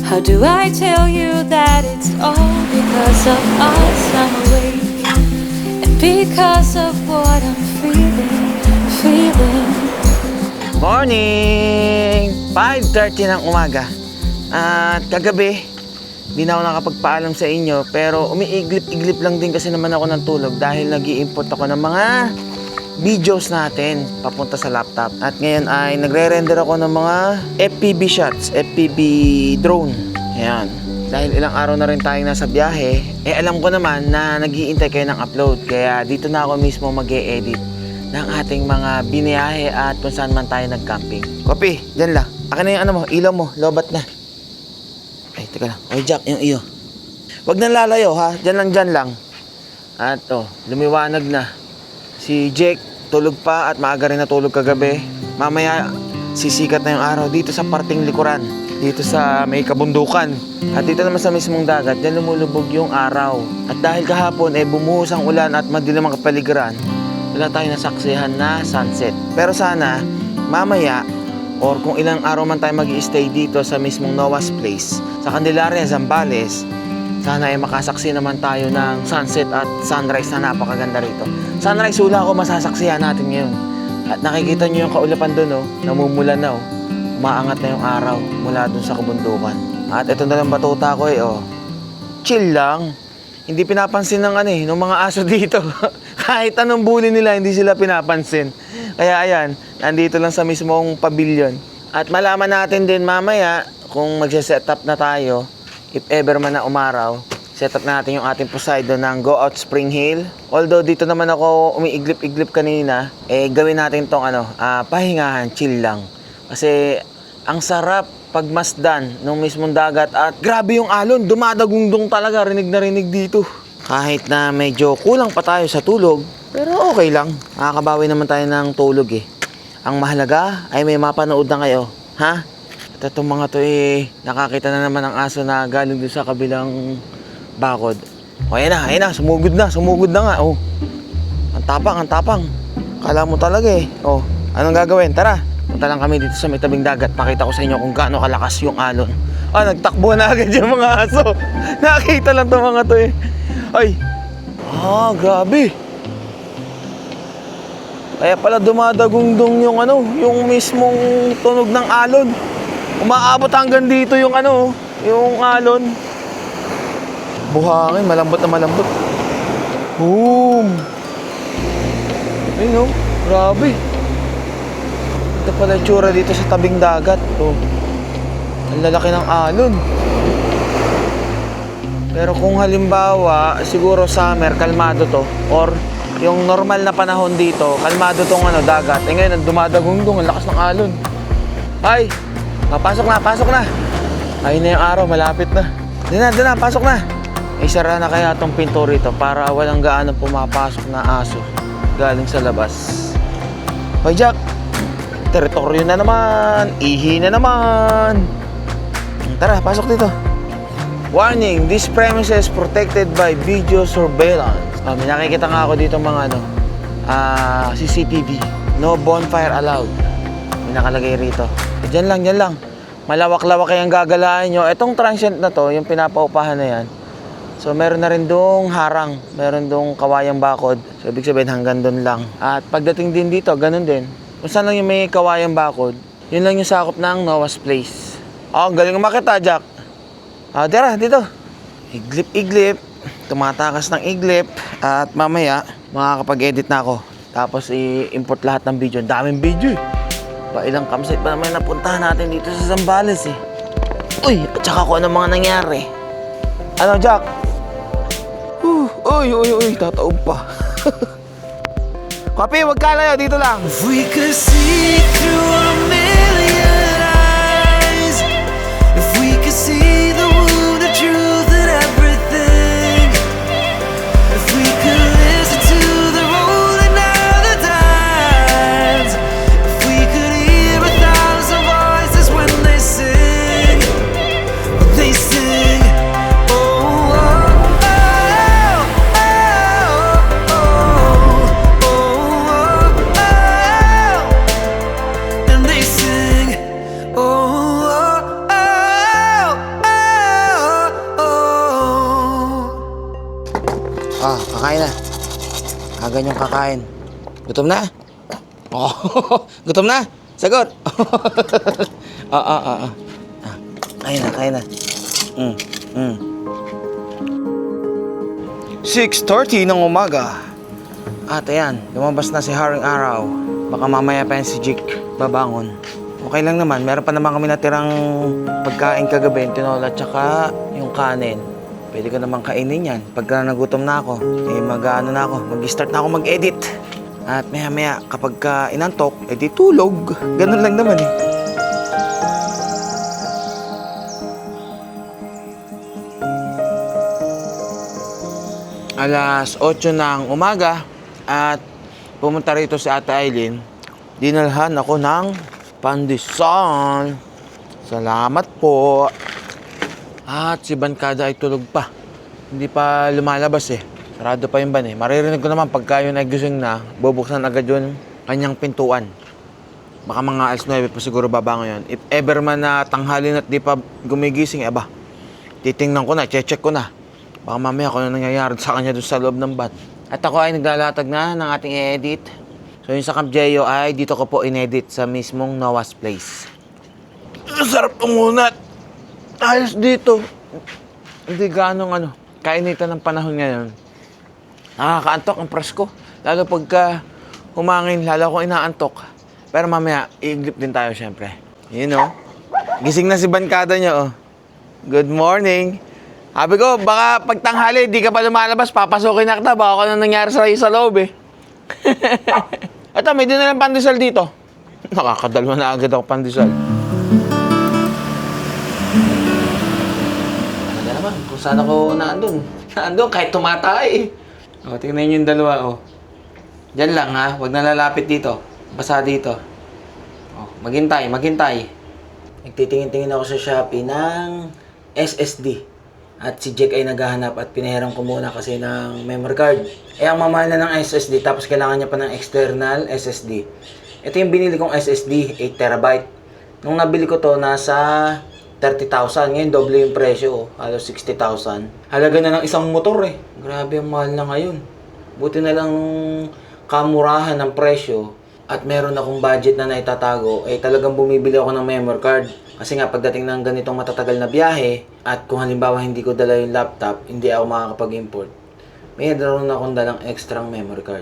How do I tell you that it's all because of us I'm awake, and because of what I'm feeling. Morning! 5:30 ng umaga. At kagabi, di na ako nakapagpaalam sa inyo, pero umiiglip-iglip lang din kasi naman ako ng tulog dahil nag-i-import ako ng mga videos natin papunta sa laptop. At ngayon ay nagre-render ako ng mga FPV shots, FPV drone. Ayan. Dahil ilang araw na rin tayong nasa biyahe, alam ko naman na nag-iintay kayo ng upload. Kaya dito na ako mismo mag-e-edit ng ating mga biniyahe at kung saan man tayo nag-camping. Kopi, dyan lang. Akin na yung ano mo, ilaw mo, lobat na. Ay, teka lang. Oy, Jack, yung iyo. Huwag nang lalayo, ha? Dyan lang. At lumiwanag na. Si Jake, tulog pa at maaga rin natulog kagabi. Mamaya, sisikat na yung araw dito sa parting likuran. Dito sa may kabundukan. At dito naman sa mismong dagat, dyan lumulubog yung araw. At dahil kahapon, bumuhos ang ulan at madilim ang kapaligiran, wala tayong nasaksihan na sunset. Pero sana, mamaya, or kung ilang araw man tayo mag-i-stay dito sa mismong Noah's Place, sa Candelaria, Zambales, sana ay makasaksi naman tayo ng sunset at sunrise na napakaganda rito. Sunrise hula ako masasaksihan natin ngayon. At nakikita nyo yung kaulapan doon, namumula na, umaangat na yung araw mula doon sa kabundukan. At ito na lang batuta ko chill lang. Hindi pinapansin ng ng mga aso dito. Kahit anong bully nila, hindi sila pinapansin. Kaya ayan, nandito lang sa mismong pavilion. At malaman natin din mamaya kung magse-set up na tayo, if ever man na umaraw, set up natin yung ating Poseidon ng Go Out Spring Hill. Although dito naman ako umiiglip-iglip kanina, gawin natin tong pahingahan, chill lang. Kasi ang sarap pagmasdan ng mismong dagat at grabe yung alon, dumadagundong talaga, rinig na rinig dito. Kahit na medyo kulang pa tayo sa tulog, pero okay lang. Makakabawi naman tayo ng tulog Ang mahalaga ay may mapanood na kayo, ha? At itong mga to nakakita na naman ng aso na galing doon sa kabilang bakod. Ayan na, sumugod na nga, Ang tapang. Kala mo talaga anong gagawin? Tara, punta lang kami dito sa may tabing dagat. Pakita ko sa inyo kung gaano kalakas yung alon. Nagtakbo na agad yung mga aso. Nakita lang itong mga to Ay, grabe. Kaya pala dumadagundong yung yung mismong tunog ng alon. Umaabot hanggang dito yung yung alon. Buhangin, malambot na malambot. Boom! Ayun grabe. Ito pala yung tsura dito sa tabing dagat. Ang lalaki ng alon. Pero kung halimbawa, siguro summer, kalmado to. Or yung normal na panahon dito, kalmado tong dagat. Ngayon, dumadagundong, ang lakas ng alon. Ay! Pasok na. Ayun na yung araw, malapit na. Doon na, pasok na. Isara na kaya itong pinto rito para walang gaano pumapasok na aso galing sa labas. Hoy, Jack! Teritoryo na naman, ihi na naman. Tara, pasok dito. Warning, this premises protected by video surveillance. May nakikita nga ako dito mga CCTV. No bonfire allowed. May nakalagay rito. Diyan lang. Malawak-lawak kayang gagalaan nyo. Itong transient na to, yung pinapaupahan na yan. So, meron na rin dong harang. Meron dong kawayang bakod. So, ibig sabihin hanggang doon lang. At pagdating din dito, ganun din. Kung saan lang yung may kawayang bakod, yun lang yung sakop ng Noah's Place. Galing makita, Jack. Tara, dito. Iglip-iglip. Tumatakas ng iglip. At mamaya, makakapag-edit na ako. Tapos, i-import lahat ng video. Daming video ilang campsite pa naman napuntahan natin dito sa Zambales Uy, at saka kung ano mga nangyari. Ano, Jack? Uy, tataob pa. Kapi, wag ka layo, dito lang. If we could see through a million eyes, if we could see the wounded truth in everything, if we could listen to the rolling of the tides, if we could hear 1,000 voices when they sing, oh, oh, oh, oh, oh. kumain na. Aga niyong kakain. Gutom na? Oh, gutom na? Sagot. Kain na. 6:30 ng umaga. At ayan, lumabas na si Haring Araw. Baka mamaya pa yan si Jake babangon. Okay lang naman, meron pa naman kami natirang pagkain kagabi, yung tinola tsaka yung kanin. Pwede ko naman kainin yan. Pagka nagutom na ako, mag-start na ako mag-edit. At maya-maya, kapag inantok, edi tulog. Ganun lang naman eh. Alas 8 ng umaga at pumunta rito si Ate Aileen. Dinalhan ako ng pandesal. Salamat po. At si Bankada ay tulog pa. Hindi pa lumalabas eh. Sarado pa yung ban eh. Maririnig ko naman pagka yun ay gising na, bubuksan agad yun kanyang pintuan. Baka mga alas 9 pa siguro babango yun. If ever man na tanghalin at di pa gumigising, titingnan ko na, check ko na. Baka mamaya kung ano nangyayari sa kanya doon sa loob ng van. At ako ay naglalatag na ng ating i-edit. So yung sa Camp Jeyo ay dito ko po in-edit sa mismong Noah's Place. Sarap umunat. Ayos dito. Hindi ganong kainitan ng panahon ngayon. Nakakaantok ang presko. Lalo pagka humangin, lalo akong inaantok. Pero mamaya, iiglip din tayo syempre. Gising na si Bankada niya Good morning. Sabi ko, baka pagtanghali, di ka pa lumalabas, papasukin na kita. Baka ano nangyari sa loob eh. Ito, may dinalang pandesal dito. Nakakadalwa na agad ako pandesal. Talaga naman, kung saan ako naandun. Naandun, kahit tumatay. Tingnan nyo yung dalawa, Diyan lang ha, huwag nalalapit dito. Basa dito. Maghintay. Nagtitingin-tingin ako sa Shopee ng SSD. At si Jake ay naghahanap at pinahiram ko muna kasi ng memory card. Ang mamahal na ng SSD tapos kailangan niya pa ng external SSD. Ito yung binili kong SSD, 8TB. Nung nabili ko to, nasa 30,000. Ngayon, doble yung presyo. Halos 60,000. Halaga na ng isang motor eh. Grabe ang mahal na ngayon. Buti na lang kamurahan ng presyo at meron akong budget na naitatago, talagang bumibili ako ng memory card. Kasi nga, pagdating ng ganitong matatagal na biyahe, at kung halimbawa hindi ko dala yung laptop, hindi ako makakapag-import, may naroon akong dalang extra memory card.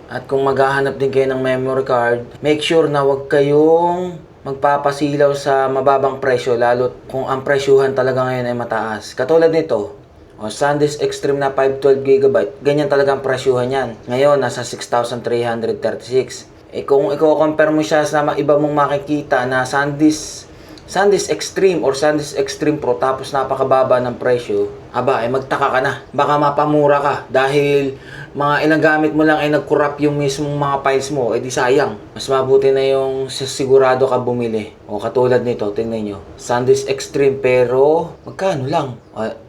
At kung maghahanap din kayo ng memory card, make sure na huwag kayong magpapasilaw sa mababang presyo, lalo kung ang presyuhan talaga ngayon ay mataas. Katulad nito, SanDisk Extreme na 512GB, ganyan talaga ang presyuhan yan. Ngayon, nasa 6,336. Kung i-compare mo siya sa iba mong makikita na SanDisk Extreme or SanDisk Extreme Pro tapos napakababa ng presyo, magtaka ka na. Baka mapamura ka dahil mga ilang gamit mo lang ay nag-corrupt yung mismong mga files mo, di sayang. Mas mabuti na yung sigurado ka bumili. Katulad nito, tingnan nyo. SanDisk Extreme pero magkano lang?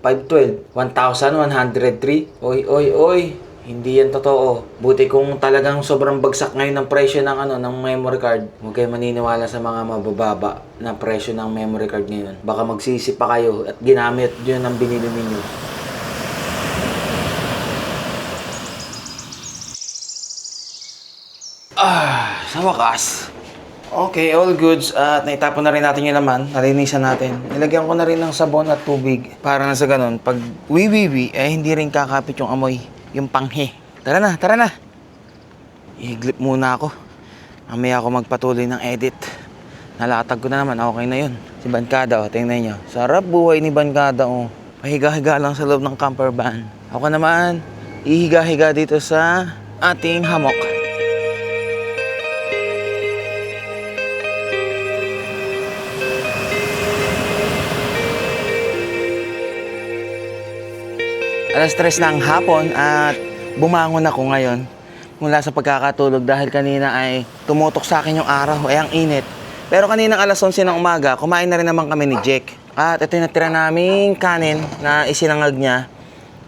512, 1,103. Oy. Hindi yan totoo. Buti kung talagang sobrang bagsak ngayon ng presyo ng memory card, huwag kayo maniniwala sa mga mabababa na presyo ng memory card ngayon. Baka magsisi pa kayo at ginamit yun ang binili ninyo. Sa wakas. Okay, all goods. At naitapon na rin natin yung laman. Nalinisan natin. Nilagyan ko na rin ng sabon at tubig. Para na sa ganun, pag hindi rin kakapit yung amoy. Yung panghe. Tara na. I-glip muna ako. Mamaya ako magpatuloy ng edit. Nalatag ko na naman. Okay na yun. Si Bankada, tingnan nyo. Sarap buhay ni Bankada, Pahiga-higa lang sa loob ng camper van. Ako naman, ihiga-higa dito sa ating hamok. Alas 3 na ang hapon at bumangon ako ngayon mula sa pagkakatulog dahil kanina ay tumutok sa akin yung araw, ang init. Pero kaninang alas 11 ng umaga, kumain na rin naman kami ni Jake. At ito yung natira naming kanin na isinangag niya.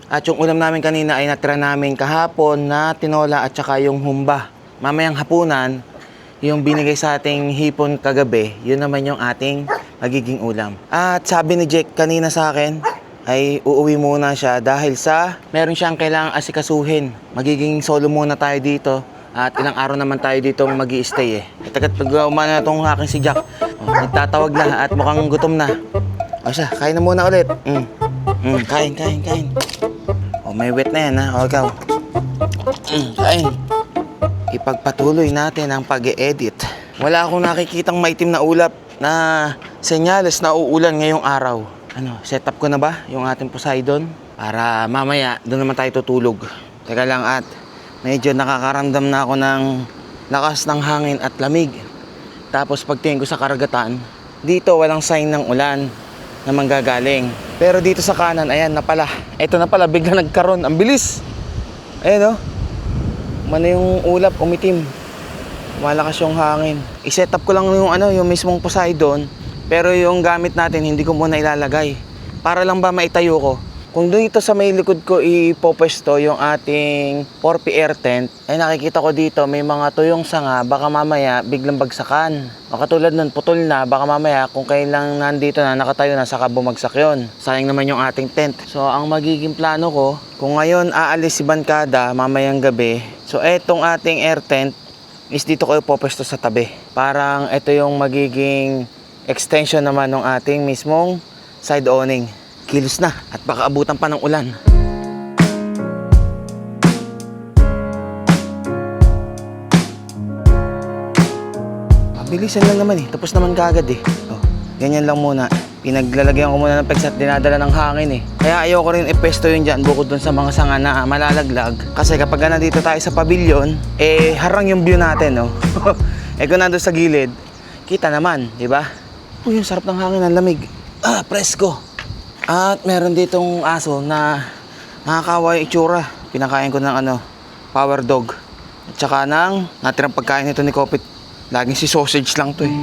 At yung ulam namin kanina ay natira namin kahapon na tinola at saka yung humba. Mamayang hapunan, yung binigay sa ating hipon kagabi, yun naman yung ating magiging ulam. At sabi ni Jake kanina sa akin, ay uuwi muna siya dahil sa meron siyang kailangang asikasuhin. Magiging solo muna tayo dito at ilang araw naman tayo dito mag-i-stay eh. At agad pag umana na itong aking si Jack, nagtatawag na at mukhang gutom na. O siya, kain na muna ulit. Kain. O may wet na yan ha, o ikaw. Kain. Ipagpatuloy natin ang pag-e-edit. Wala akong nakikitang maitim na ulap na senyales na uulan ngayong araw. Set up ko na ba yung ating Poseidon? Para mamaya, doon naman tayo tutulog. Teka lang at medyo nakakaramdam na ako ng lakas ng hangin at lamig. Tapos pagtingin ko sa karagatan, dito walang sign ng ulan na manggagaling. Pero dito sa kanan, ayan na pala. Ito na pala, bigla nagkaroon. Ang bilis! Ayan o. Mano yung ulap, umitim. Malakas yung hangin. I-set up ko lang yung mismong Poseidon. Pero yung gamit natin, hindi ko muna ilalagay. Para lang ba maitayo ko. Kung dito sa may likod ko ipopwesto yung ating 4P air tent, ay nakikita ko dito may mga tuyong sanga, baka mamaya biglang bagsakan. O katulad nun, putol na, baka mamaya kung kailang nandito na, nakatayo na, saka bumagsak yun. Sayang naman yung ating tent. So ang magiging plano ko, kung ngayon aalis si Bankada mamayang gabi, so etong ating air tent is dito ko ipopwesto sa tabi. Parang ito yung magiging extension naman ng ating mismong side awning. Kilos na at baka abutan pa ng ulan. Mabilisan lang naman eh. Tapos naman kagad eh. Ganyan lang muna. Pinaglalagyan ko muna ng pegs at dinadala ng hangin eh. Kaya ayoko rin ipesto yun dyan bukod dun sa mga sanga na malalaglag. Kasi kapag nandito tayo sa pavilion, harang yung view natin, no? Kung nandun sa gilid, kita naman, di ba? Uy, yung sarap ng hangin, ang lamig. Presko. At meron ditong aso na nakakawa yung itsura. Pinakain ko ng power dog. At saka ng natirang pagkain nito ni Kopit. Laging si sausage lang to eh.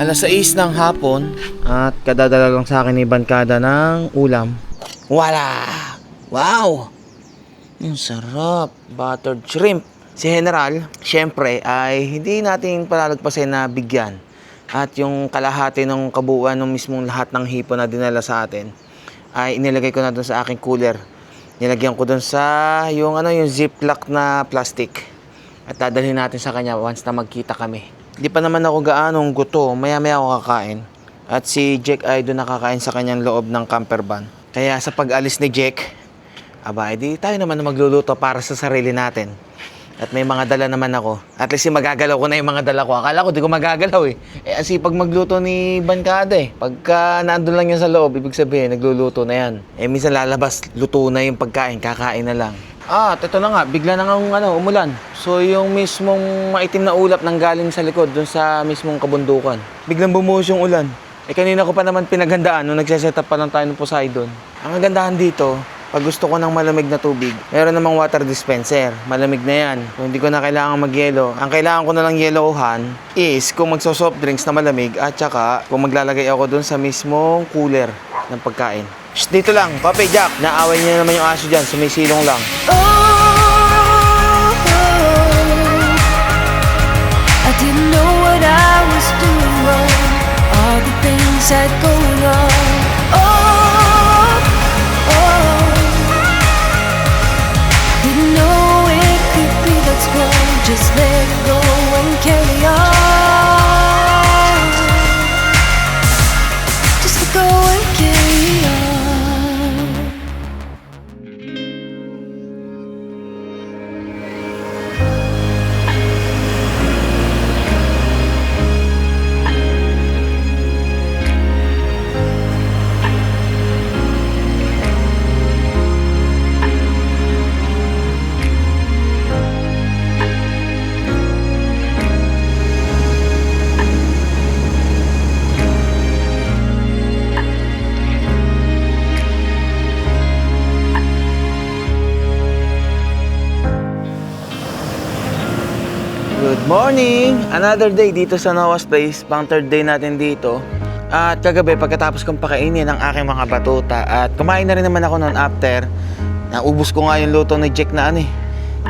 Alas 6 ng hapon at kadadala lang sa akin ni Bankada ng ulam. Wala! Wow! Ang sarap. Buttered shrimp. Si General, syempre, ay hindi natin palalagpasin na bigyan. At yung kalahati ng kabuuan ng mismong lahat ng hipon na dinala sa atin, ay inilagay ko na doon sa aking cooler. Nilagyan ko doon sa yung ziplock na plastic. At dadalhin natin sa kanya once na magkita kami. Hindi pa naman ako gaanong guto. Maya-maya ako kakain. At si Jack ay doon nakakain sa kanyang loob ng camper van. Kaya sa pag-alis ni Jack, edi tayo naman na magluluto para sa sarili natin. At may mga dala naman ako. At least magagalaw ko na yung mga dala ko. Akala ko di ko magagalaw eh. Pag magluto ni Bankada eh. Pagka nandun lang yan sa loob, ibig sabihin, nagluluto na yan. Minsan lalabas, luto na yung pagkain, kakain na lang. Ito na nga, bigla na nga umulan. So yung mismong maitim na ulap nang galing sa likod, dun sa mismong kabundukan. Biglang bumuhos yung ulan. Kanina ko pa naman pinaghandaan nung nagsiset up pa lang tayo ng Poseidon. Ang kagandahan dito, pag gusto ko ng malamig na tubig, meron namang water dispenser. Malamig na yan. Kung hindi ko na kailangan mag-yelo, ang kailangan ko na lang yelohan is kung magso-soft drinks na malamig at saka kung maglalagay ako dun sa mismong cooler ng pagkain. Shh, dito lang, Papi Jack. Naaway niya naman yung aso dyan, sumisilong lang. I didn't know what I was doing wrong. All the things that go wrong. Didn't know it could be that strong. Just let go and carry on. Just let go and carry on. Good morning! Another day dito sa Noah's Place. Pang third day natin dito. At kagabi, pagkatapos kong pakainin ang aking mga batuta at kumain na rin naman ako noon after. Naubos ko nga yung luto ni Jack na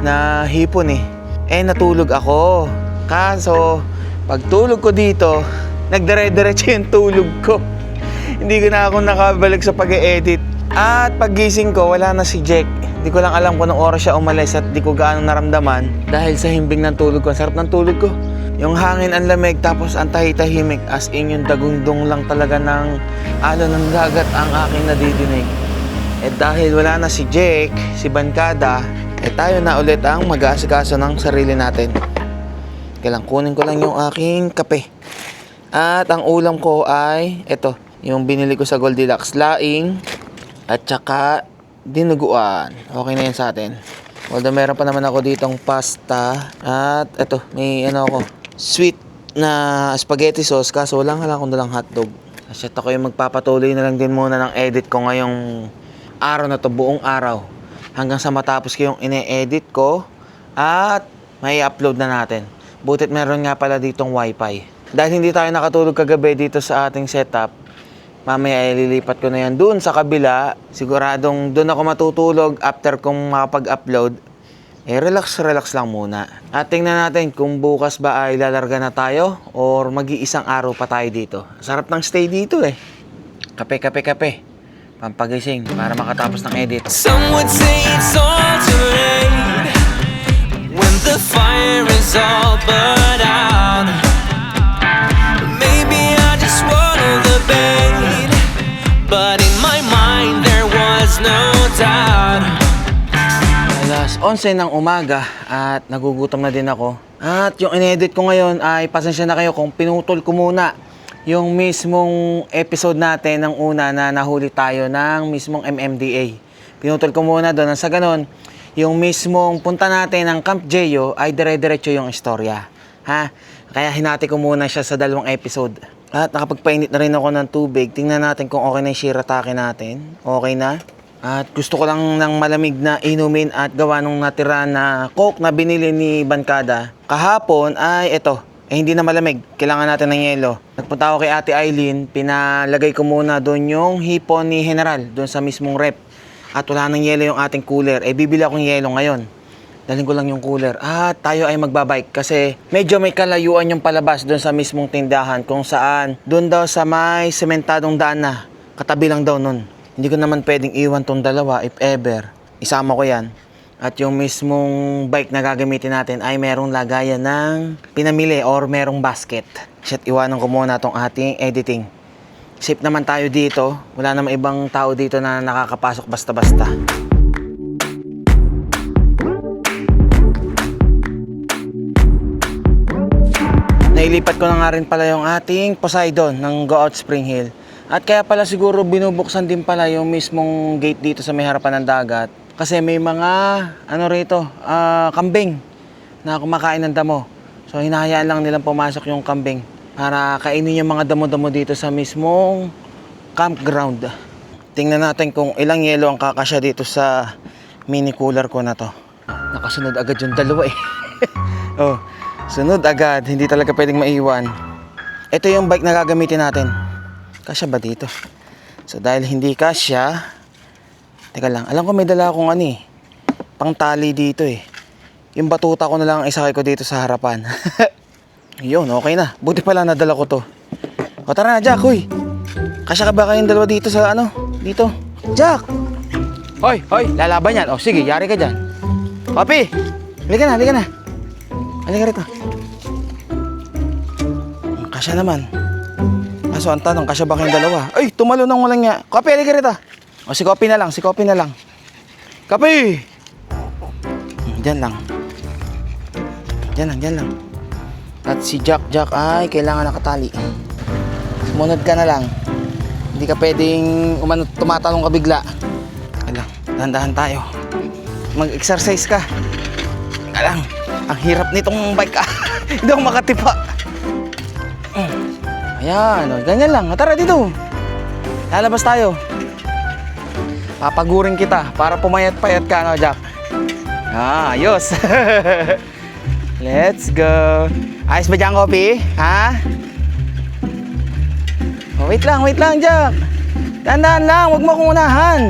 na hipon eh. Natulog ako. Kaso, pagtulog ko dito, nagdire-diretso yung tulog ko. Hindi ko na ako nakabalik sa pag-e-edit. At paggising ko, wala na si Jack. Hindi ko lang alam kung anong oras siya umalis at di ko gaano naramdaman dahil sa himbing ng tulog ko. Ang sarap ng tulog ko. Yung hangin ang lamig tapos ang tahimik as in yung dagundong lang talaga ng alon ng dagat ang aking nadidinig. Dahil wala na si Jake, si Bankada, tayo na ulit ang mag-aasikaso ng sarili natin. Kailang kunin ko lang yung aking kape. At ang ulam ko ay ito, yung binili ko sa Goldilocks, laing at saka dinuguan. Okay na yan sa atin. Although meron pa naman ako ditong pasta at ito, may ako, sweet na spaghetti sauce kaso walang akong dalang hotdog. Kasi ako yung magpapatuloy na lang din muna ng edit ko ngayong araw na to, buong araw. Hanggang sa matapos ko yung ine-edit ko at may upload na natin. Butit meron nga pala ditong wifi. Dahil hindi tayo nakatulog kagabi dito sa ating setup, mamaya ililipat ko na yan doon sa kabila. Siguradong doon ako matutulog after kong makapag-upload. Relax lang muna. At tingnan natin kung bukas ba ay lalarga na tayo or mag-iisang araw pa tayo dito. Sarap ng stay dito eh. Kape. Pampagising para makatapos ng edit. Some would say it's all too late when the fire is all burnt out. Maybe I just swallowed the bait, but in my mind there was no doubt. Alas 11 ng umaga at nagugutom na din ako. At yung inedit ko ngayon ay pasensya na kayo kung pinutol ko muna yung mismong episode natin ng una na nahuli tayo ng mismong MMDA. Pinutol ko muna doon. Sa ganon, yung mismong punta natin ng Camp Jeyo ay dire-diretso yung istorya. Ha? Kaya hinati ko muna siya sa 2 episode. At nakapagpainit na rin ako ng tubig. Tingnan natin kung okay na yung shiratake natin. Okay na. At gusto ko lang ng malamig na inumin at gawa nung natira na Coke na binili ni Bankada. Kahapon ay ito. Hindi na malamig. Kailangan natin ng yelo. Nagpunta ako kay Ate Eileen. Pinalagay ko muna doon yung hipon ni General. Doon sa mismong rep. At wala ng yelo yung ating cooler. Bibili akong yelo ngayon. Dalhin ko lang yung cooler. At tayo ay magbabike. Kasi medyo may kalayuan yung palabas doon sa mismong tindahan. Kung saan doon daw sa may sementadong daan na. Katabi lang daw nun. Hindi ko naman pwedeng iwan tong dalawa if ever. Isama ko yan. At yung mismong bike na gagamitin natin ay merong lagayan ng pinamili or merong basket. Shit, iwanan ko muna tong ating editing. Safe naman tayo dito. Wala namang ibang tao dito na nakakapasok basta-basta. Nailipat ko na nga rin pala yung ating Poseidon ng Go Out Spring Hill. At kaya pala siguro binubuksan din pala yung mismong gate dito sa may harapan ng dagat. Kasi may mga, kambing na kumakain ng damo. So, hinahayaan lang nilang pumasok yung kambing para kainin yung mga damo-damo dito sa mismong campground. Tingnan natin kung ilang yelo ang kakasya dito sa mini cooler ko na to. Nakasunod agad yung dalawa eh. Oh, sunod agad. Hindi talaga pwedeng maiwan. Ito yung bike na gagamitin natin. Kasya ba dito? So, dahil hindi kasya, teka lang, alam ko may dala akong pang tali dito eh. Yung batuta ko na lang isakay ko dito sa harapan. Yun, okay na. Buti pala nadala ko to. O tara na, Jack, huy. Kasya ka ba kayong dalawa dito sa dito? Jack! Hoy, lalaban yan. O sige, yari ka dyan. Papi! Halika na. Halika rito. Kasya naman. Kaso ang tanong, kasya ba kayong dalawa? Ay, tumalo nang walang nga. Kapi, halika rito. O, si Kopi na lang. Kapi! Diyan lang. At si Jack ay kailangan nakatali. Sumunod ka na lang. Hindi ka pwedeng tumatalong ka bigla. Alang, dahan-dahan tayo. Mag-exercise ka. Alang, ang hirap nitong bike ah. Hindi ako makatipa. Ayan, ganyan lang. Tara dito. Lalabas tayo. Papagurin kita para pumayat-payat ka, Jack? Ayos. Let's go. Ayos ba dyan, Kopi? Ha? Oh, wait lang, Jack. Dahan-dahan lang, huwag mo akong unahan.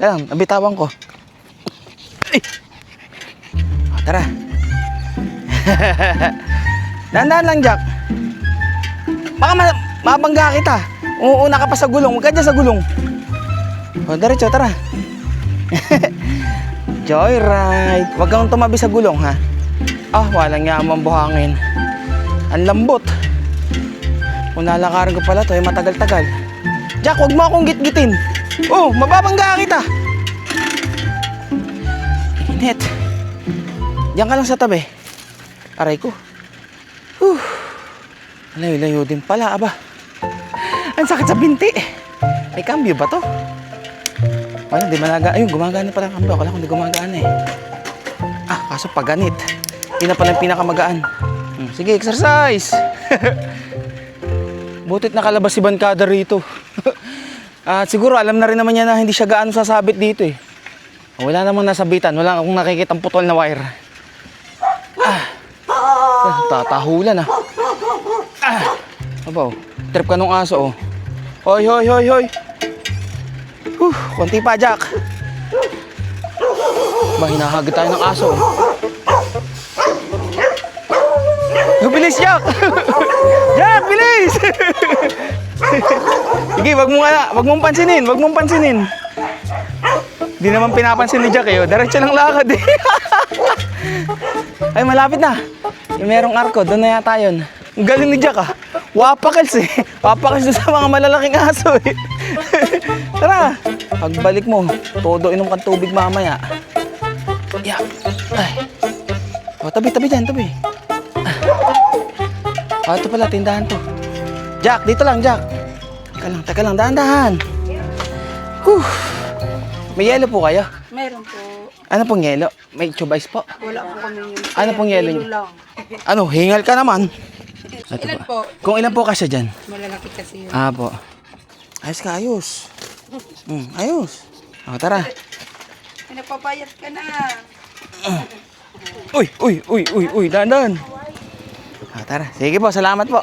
Kaya lang, nabitawan ko. Ay! O, tara. Dahan-dahan lang, Jack. Baka mabangga kita. Umuuna ka pa sa gulong. Huwag ka dyan sa gulong. O, diretso, tara. Joyride. Huwag kang tumabi sa gulong, ha? Ah, walang yamang buhangin. Ang lambot. Kung lalakarin ko pala to, ay matagal-tagal. Jack, huwag mo akong git-gitin. Oh, mababangga kita. Init. Diyan ka lang sa tabi. Aray ko. Layo-layo din pala, aba. Ang sakit sa binti. May cambio ba to? Wala, di malaga. Ayun, gumagana pala ang cambio. Akala ko hindi gumagana eh. Ah, kaso paganit. Yun na pala yung pinakamagaan. Sige, exercise. Butit nakalabas si Bankada rito. At siguro alam na rin naman niya na hindi siya gaano sasabit dito eh. Wala namang nasabitan. Wala akong nakikitang putol na wire. Tatahulan ah. Abaw, trip ka nung aso oh. Hoy, hoy, hoy, hoy. Konti pa, Jack. Ba, hinahagad tayo ng aso. Bilis, Jack! Jack, bilis! Sige, wag mong pansinin, wag mong pansinin. Di naman pinapansin ni Jack eh. Diretso lang lakad eh. Ay, malapit na. Yung merong arko, doon na yata yun. Ang galing ni Jack ah. Wapakals eh. Wapakals doon sa mga malalaking aso eh. Tara, pagbalik mo, todo inom kang tubig mamaya. Yeah. Ay. O, tabi dyan, tabi. Ah, ito pala, tindahan to. Jack, dito lang, Jack. Teka lang, dahan-dahan. May yelo po kayo? Meron po. Ano pong yelo? May chubais po? Wala po kami yun. Ano pong yelo niyo? lang. Ano, hingal ka naman. Ito Ilan ba? po? Kung ilan po kasya dyan? Malalaki kasi yun. Ah, po. Ayos ka, ayos. Ayos. O, tara. Pinapapayat ka na. Uy, dahan-dahan. Ah, tara. Sige po, salamat po.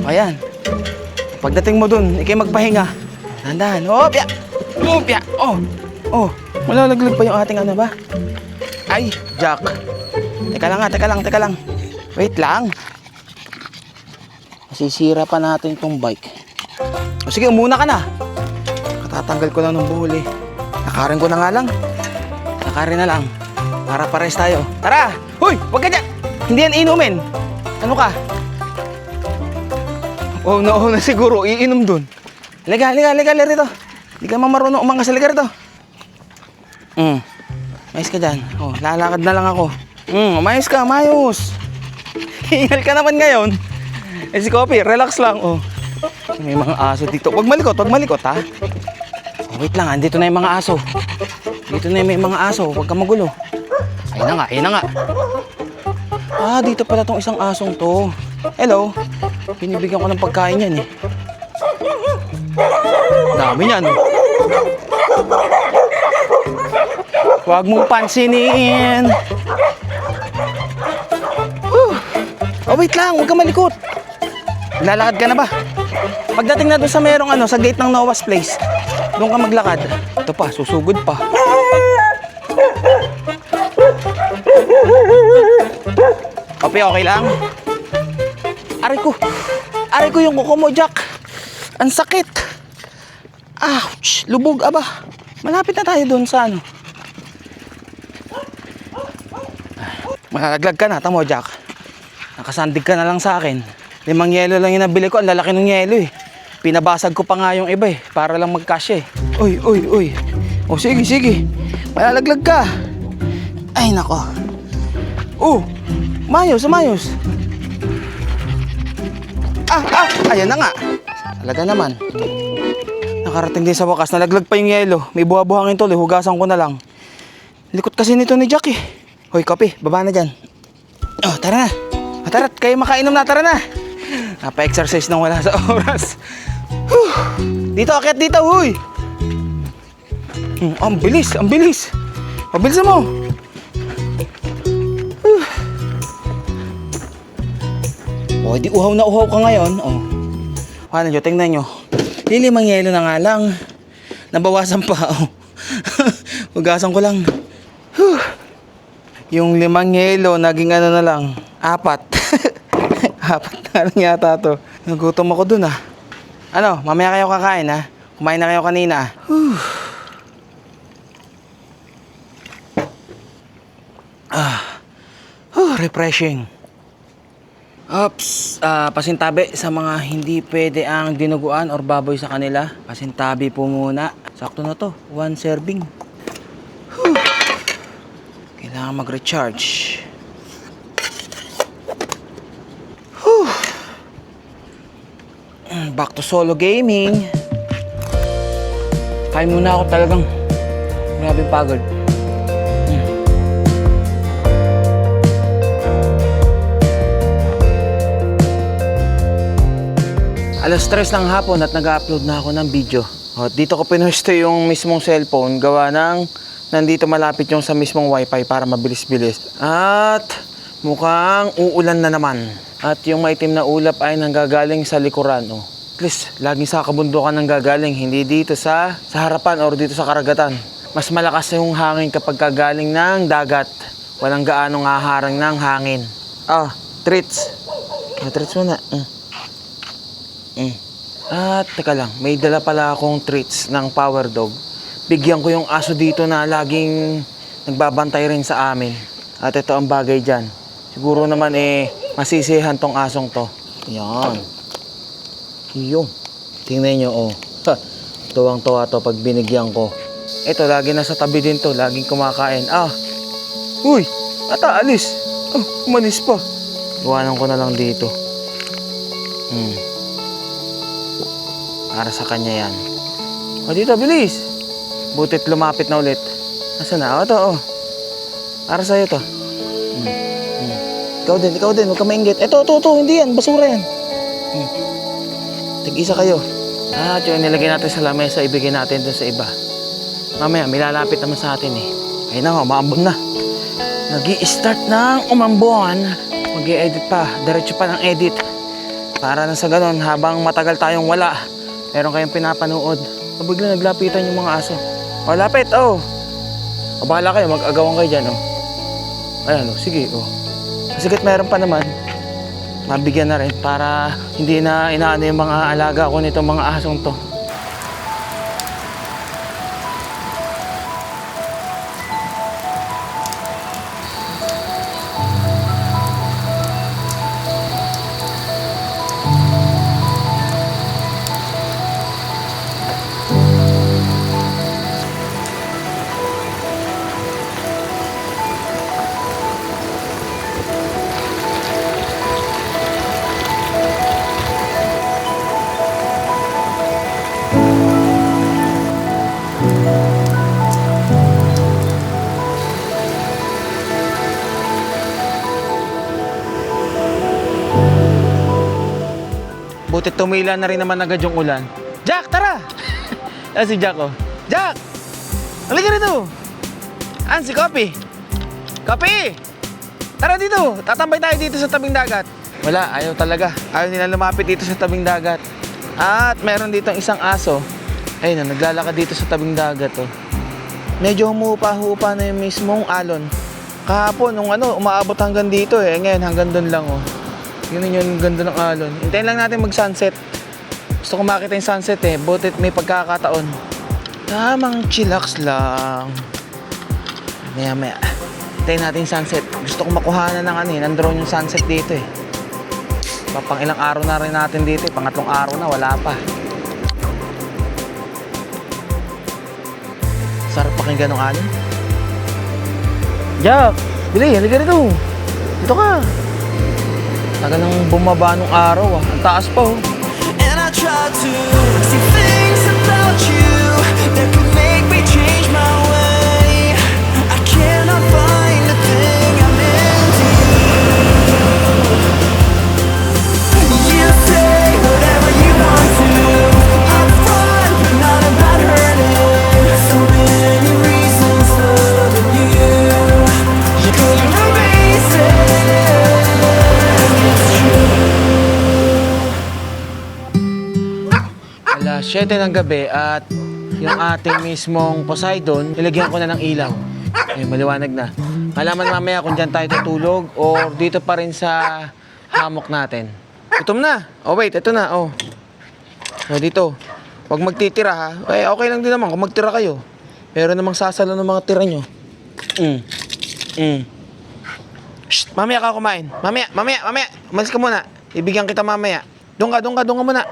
Ayan. Pagdating mo dun, ikay magpahinga. Dahan-dahan. Opya! Opya! Oh. Malalaglag pa yung ating ano ba? Ay, Jack. Teka lang. Wait lang. Masisira pa natin itong bike. O sige, umuna ka na. Katatanggal ko lang ng buhol eh. Nakarin ko na nga lang. Nakarin na lang. Para pares tayo. Tara! Hoy! Huwag ka dyan! Hindi yan inumin. Ano ka? Oh, na siguro. Iinom dun. Liga rito. Hindi ka marunong umangas sa liga rito. Mayos ka dyan. Oh, lalakad na lang ako. Mayos ka, mayos. Hingal ka naman ngayon. Eh si Kopi, relax lang. Oh. May mga aso dito. Huwag malikot ha. Oh, wait lang, andito na yung mga aso. Dito na yung may mga aso. Huwag kang magulo. Ayun na nga. Ah, dito pala tong isang asong to. Hello. Binibigyan ko ng pagkain yan eh. Dami niyan. Huwag mong pansinin. Oh, wait lang. Huwag kang malikot. Lalakad ka na ba? Pagdating na doon sa merong sa gate ng Noah's Place, doon ka maglakad. Ito pa, susugod pa. Okay lang? Aray ko yung kuko mo, Jack. Ang sakit. Ouch, lubog, aba. Malapit na tayo doon sa Malalaglag ka na, tamo, Jack. Nakasandig ka na lang sa akin. 5 yelo lang yung nabili ko. Ang lalaki ng yelo eh. Pinabasag ko pa nga yung iba eh. Para lang magkasya eh. Uy. O sige. Malalaglag ka. Ay, nako. Mayos. Ayan na nga. Talaga naman. Nakarating din sa wakas. Nalaglag pa yung yelo. May buha-buhangin tuloy. Hugasan ko na lang. Likot kasi nito ni Jack eh. Hoy, Kopi. Baba na dyan. Oh, tara na. Tara, kayo makainom na. Tara na. Napa-exercise nang wala sa oras. Dito, akyat dito, huy. Ang bilis. Pabilisan mo. O, di uhaw ka ngayon. O. Paano nyo, tingnan nyo. 5 yelo na nga lang. nabawasan pa. Oh. Hugasan ko lang. Whew. Yung 5 yelo, naging ano na lang, 4. 4 na lang yata to. Nagutom ako dun ah. Ano, mamaya kayo kakain ha? Kumain na kayo kanina. Whew. Refreshing. Oops, pasintabi sa mga hindi pwede ang dinuguan or baboy sa kanila. Pasintabi po muna. Sakto na to, 1 serving. Whew. Kailangan mag-recharge. Whew. Back to solo gaming. Kain muna ako talagang. Grabe pagod. Alas 3 ng hapon at nag-upload na ako ng video. O, dito ko pinusto yung mismong cellphone gawa ng nandito malapit yung sa mismong wifi para mabilis-bilis. At mukhang uulan na naman. At yung maitim na ulap ay nanggagaling sa likuran. O, please, laging sa kabundukan nanggagaling, hindi dito sa harapan or dito sa karagatan. Mas malakas yung hangin kapag kagaling ng dagat. Walang gaanong haharang ng hangin. Treats. Treats muna. At teka lang, may dala pala akong treats ng Power Dog. Bigyan ko yung aso dito na laging nagbabantay rin sa amin. At ito ang bagay dyan. Siguro naman masisihan tong asong to. Yan. Yung. Tingnan nyo Tuwang-tuwa to pag binigyan ko. Ito, lagi nasa tabi din to. Laging kumakain. Uy! Alis! Umalis pa. Iwanan ko na lang dito. Para sa kanya yan. Dito, bilis. Butit lumapit na ulit. Nasaan na? Ito, Para sa'yo to. Ikaw din. Huwag ka mainggit. Ito. Hindi yan. Basura yan. Tig-isa kayo. At yung nilagay natin sa lamesa, ibigay natin dun sa iba. Mamaya, may lalapit naman sa atin eh. Ayun na, umaambon na. Nag-i-start ng umambon. Mag-i-edit pa. Diretso pa ng edit. Para na sa ganun, habang matagal tayong wala, meron kayong pinapanood. Bigla naglapitan yung mga aso. Lapit, Bahala kayo, mag-agawan kayo dyan, Ayan, sige, Sigat meron pa naman. Mabigyan na rin para hindi na inaano yung mga alaga ko nitong mga asong to. Butit tumila na rin naman agad yung ulan. Jack, tara! Si Jack, Jack! Halika rito! Si Kopi? Kopi! Tara dito! Tatambay tayo dito sa tabing dagat. Wala, ayaw talaga. Ayaw nila lumapit dito sa tabing dagat. At meron dito isang aso. Ayun na, naglalakad dito sa tabing dagat, Medyo humupa-hupa na yung mismong alon. Kahapon, nung umaabot hanggang dito Ngayon, hanggang doon lang, Yun yung ganda ng alon. Hintayin lang natin mag-sunset. Gusto ko makita yung sunset Butit may pagkakataon. Tamang chillax lang. Maya. Hintayin natin yung sunset. Gusto ko makuhanan ng drone yung sunset dito Pang ilang araw na rin natin dito Pangatlong araw na, wala pa. Sarap pakinggan ng alon. Jack! Bili, halika rito. Dito ka. Tagal nang bumaba nung araw Ang taas pa And I try to see things about you that could make me change my way. I cannot find the thing I'm into. You say whatever you want to. I'm fine, but not about hurting. So many reasons loving you. You couldn't erase it. Alas 7 ng gabi at yung ating mismong Poseidon, ilagyan ko na ng ilaw. Maliwanag na. Malaman mamaya kung dyan tayo tutulog or dito pa rin sa hammock natin. Gutom na. Oh wait, ito na. Oh. So dito. Huwag magtitira ha. Okay lang din naman kung magtira kayo. Pero namang sasalo ng mga tira nyo. Shh, mamaya ka kumain. Mamaya. Umalis ka muna. Ibigyan kita mamaya. Doon ka muna.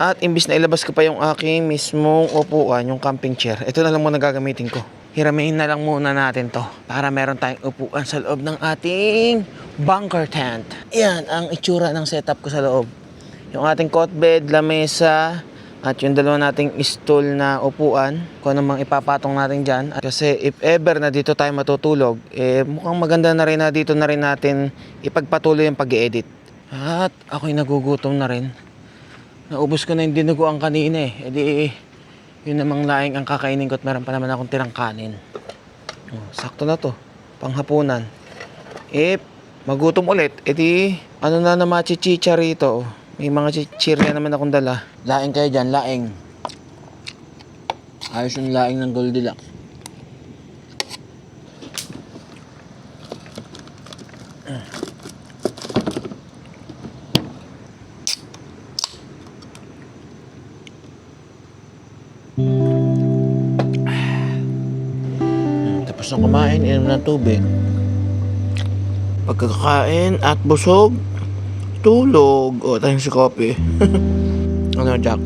At imbis na ilabas ko pa yung aking mismong upuan, yung camping chair, ito na lang muna gagamitin ko. Hiramihin na lang muna natin to para meron tayong upuan sa loob ng ating bunker tent. Yan ang itsura ng setup ko sa loob. Yung ating cot bed, lamesa, at yung dalawa nating stool na upuan, kung ano mang ipapatong natin dyan. At kasi if ever na dito tayo matutulog, mukhang maganda na rin na dito na rin natin ipagpatuloy yung pag-i-edit. At ako'y nagugutom na rin. Naubos ko na yung dinuguan kanina yun namang laing ang kakainin ko at meron pa naman akong tirang kanin. Sakto na to, panghapunan. If magutom ulit, ano na machichicha rito. May mga chichirya naman akong dala. Laing kayo dyan, laing. Ayos yung laing ng Goldilocks. Tapos na kumain, inom ng tubig. Pagkakain at busog, tulog. O, tayong si Coffee. Ano, Jack?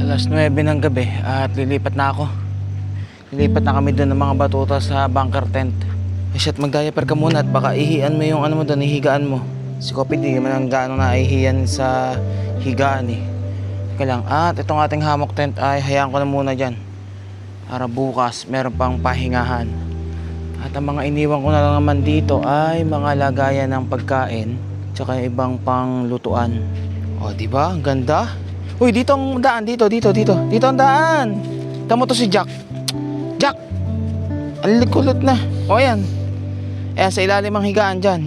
Alas 9 ng gabi at lilipat na ako. Lilipat na kami doon ng mga batuta sa bunker tent. Shit, mag-diaper ka muna at baka ihian mo yung ano mo doon, ihigaan mo. Si Coffee di man ang gaano na ihian sa higaan eh. Teka lang, at itong ating hammock tent ay hayaan ko na muna dyan. Para bukas, meron pang pahingahan. At ang mga iniwan ko na lang naman dito ay mga lagayan ng pagkain tsaka yung ibang panglutuan. O, diba? Ang ganda. Uy, dito ang daan. Dito ang daan. Tamo to si Jack. Jack! Ang likulot na. O, ayan. Ayan, sa ilalim ang higaan. Dyan.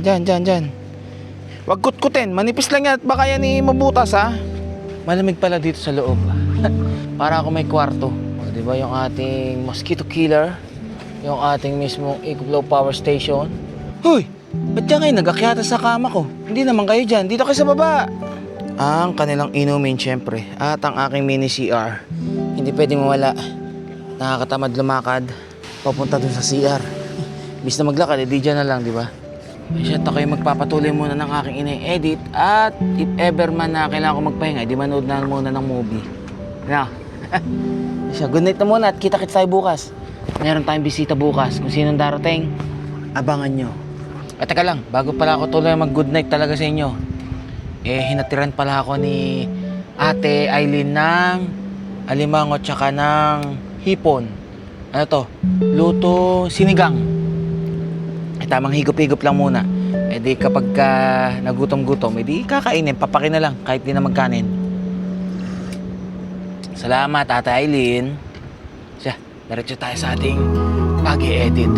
Huwag kutkutin. Manipis lang yan at baka yan mabutas, ha? Malamig pala dito sa loob. Para ako may kwarto. O, diba yung ating mosquito killer? Yung ating mismong Iglo Power Station. Hoy! Ba't dyan kayo nag-akyata sa kama ko? Hindi naman kayo dyan. Dito kayo sa baba. Ang kanilang inumin, syempre. At ang aking mini CR. Hindi pwedeng mawala. Nakakatamad lumakad. Papunta dun sa CR. Bis na maglakad, di dyan na lang, di ba? Shit, ako'y magpapatuloy muna ng aking ine-edit. At if ever man na kailangan ko magpahinga, di manood na muna ng movie. Na. Good night na muna at kita-kits tayo bukas. Meron tayong bisita bukas. Kung sinong darating, abangan nyo. At teka lang, bago pala ako tuloy mag-good night talaga sa inyo, hinatiran pala ako ni Ate Aileen ng alimango tsaka ng hipon. Ano to? Luto sinigang. Tamang higop-higop lang muna. Di kapag nagutom-gutom, di kakainin, papakin na lang kahit di na magkanin. Salamat, Ate Aileen. Siya, diretso tayo sa ating pag-i-edit.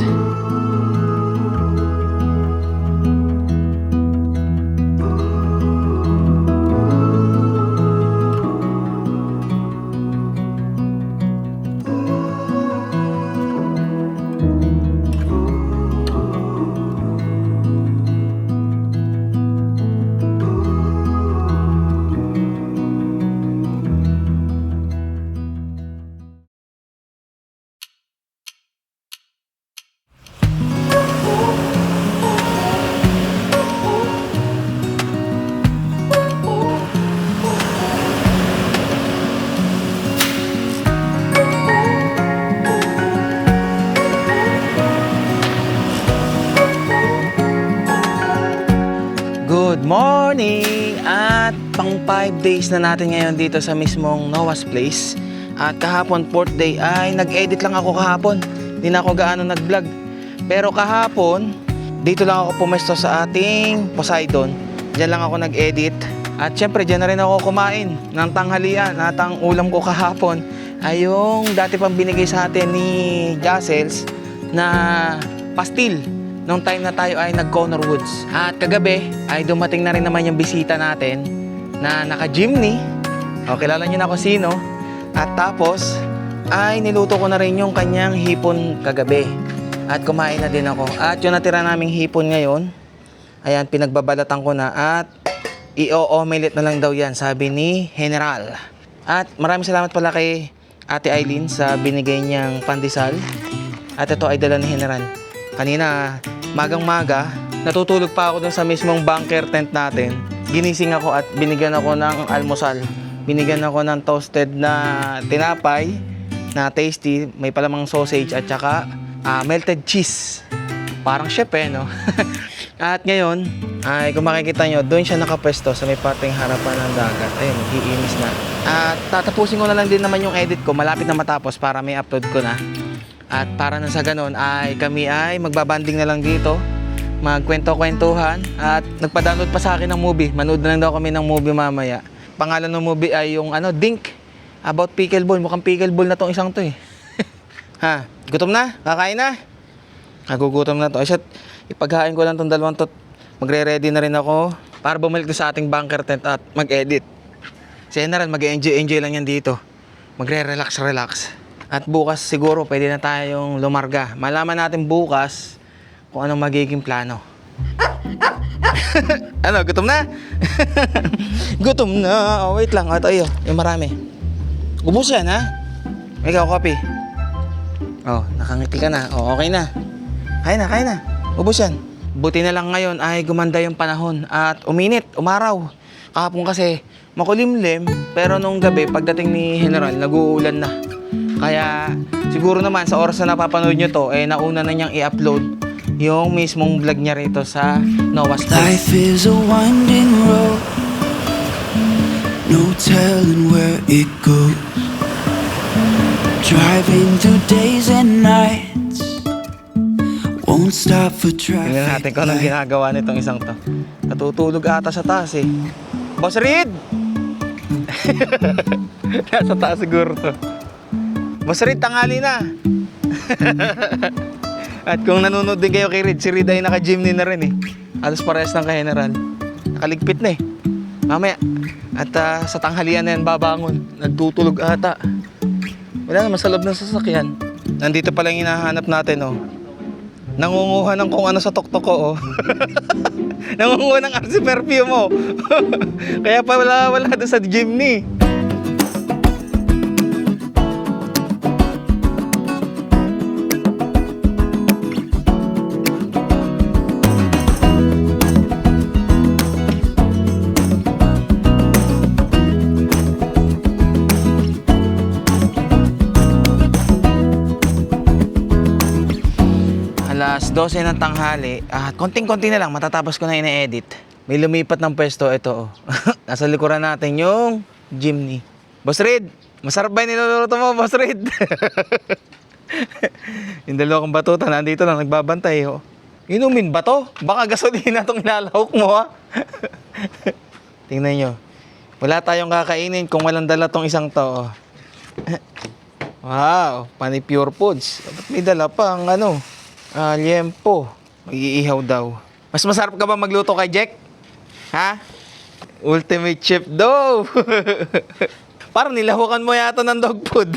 Good morning! At pang 5 days na natin ngayon dito sa mismong Noah's Place. At kahapon, 4th day, ay nag-edit lang ako kahapon. Hindi na ako gaano nag-vlog. Pero kahapon, dito lang ako pumesto sa ating Poseidon. Diyan lang ako nag-edit. At syempre, diyan na rin ako kumain ng tanghalian. At ang ulam ko kahapon ay yung dati pang binigay sa atin ni Jacels na pastil. Nung time na tayo ay nag-Connor Woods. At kagabi ay dumating na rin naman yung bisita natin na naka-jeepney. O, kilala niyo na kung sino. At tapos, ay niluto ko na rin yung kanyang hipon kagabi. At kumain na din ako. At yung natira naming hipon ngayon, ayan, pinagbabalatan ko na at i-omelette na lang daw yan, sabi ni General. At maraming salamat pala kay Ate Eileen sa binigay niyang pandesal. At ito ay dala ni General. Kanina, magang-maga, natutulog pa ako dun sa mismong bunker tent natin. Ginising ako at binigyan ako ng almusal. Binigyan ako ng toasted na tinapay na tasty, may palamang sausage at saka melted cheese. Parang chef no? At ngayon, ay kung makikita nyo, doon siya nakapwesto sa may parteng harapan ng dagat. Ayun, mag-iinis na. At tatapusin ko na lang din naman yung edit ko. Malapit na matapos para may upload ko na. At para na sa ganun, ay kami ay magbabanding na lang dito. Magkwento-kwentuhan. At nagpa-download pa sa akin ng movie. Manood na lang daw kami ng movie mamaya. Pangalan ng movie ay yung Dink. About pickleball. Mukhang pickleball na tong isang to eh. Ha? Gutom na? Kakain na? Nagugutom na to. Ay, ipaghain ko lang tong dalawang to. Magre-ready na rin ako para bumalik doon sa ating bunker tent at mag-edit. Si General, mag-enjoy lang yan dito. Magre-relax. At bukas siguro pwede na tayong lumarga. Malaman natin bukas kung anong magiging plano. Ano, gutom na? Gutom na. Oh, wait lang. Ito yung marami. Ubus yan, ha? Ikaw, copy. Oh, nakangiti ka na. Oh, okay na. Kain na. Ubus yan. Buti na lang ngayon ay gumanda yung panahon at uminit, umaraw. Kahapon kasi makulimlim, pero nung gabi pagdating ni General, nag-uulan na. Kaya siguro naman sa oras na napapanood nyo to, nauna na niyang i-upload yung mismong vlog niya rito sa Noah's Place. Life is a winding road, no telling where it goes. Driving through days and nights, won't stop for traffic. Tingnan natin kung anong ginagawa nitong isang to. Natutulog ata sa taas eh. Boss Reed! Nasa taas siguro to. Boss Reed, tanghali na! At kung nanonood din kayo kay Reed, si Reed ay naka-gymney na rin eh. Alos parehas ng kay General. Nakaligpit na eh. Mamaya. At sa tanghalian na yan babangon. Nagtutulog ata. Wala naman sa loob ng sasakyan. Nandito pala yung hinahanap natin oh. Nangunguha ng kung ano sa tuktok ko oh. Nangunguha ng RC perfume oh. Kaya pa wala doon sa gymney. Alas 12 ng tanghali, konting-konti na lang, matatapos ko na ina-edit. May lumipat ng pwesto, ito oh. Nasa likuran natin yung gymney. Boss Reed, masarap ba yung niluluto mo, Boss Reed? Yung dalawang batuta, nandito lang, nagbabantay oh. Inumin ba to? Baka gasolina tong ilalahok mo ha? Tingnan nyo. Wala tayong kakainin kung walang dala tong isang to oh. Wow, Pani Pure Foods. Dapat may dala pa ang liempo. Mag-iihaw daw. Mas masarap ka ba magluto kay Jack? Ha? Ultimate chef daw. Parang nilahukan mo yata ng dog food.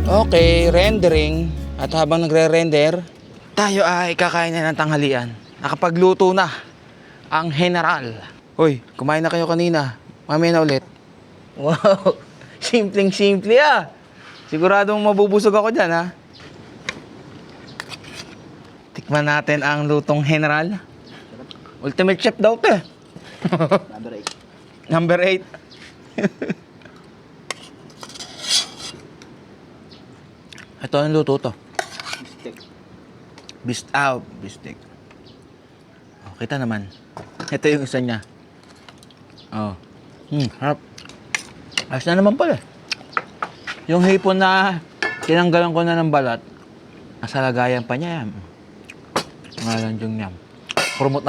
Okay, rendering. At habang nagre-render, tayo ay kakain na ng tanghalian. Nakapagluto na ang General. Hoy, kumain na kayo kanina. Mamaya na ulit. Wow, simpleng-simple ah. Siguradong mabubusog ako dyan ha. Tikman natin ang lutong General. Ultimate chef daw te. Number 8. Ito ang luto to. Bistek. Oh, kita naman. Ito yung isa niya. Oh. Harap. Ayos na naman pala. Yung hipon na tinanggalan ko na ng balat, nasa lagayan pa niya yan. Ngayon yung yam.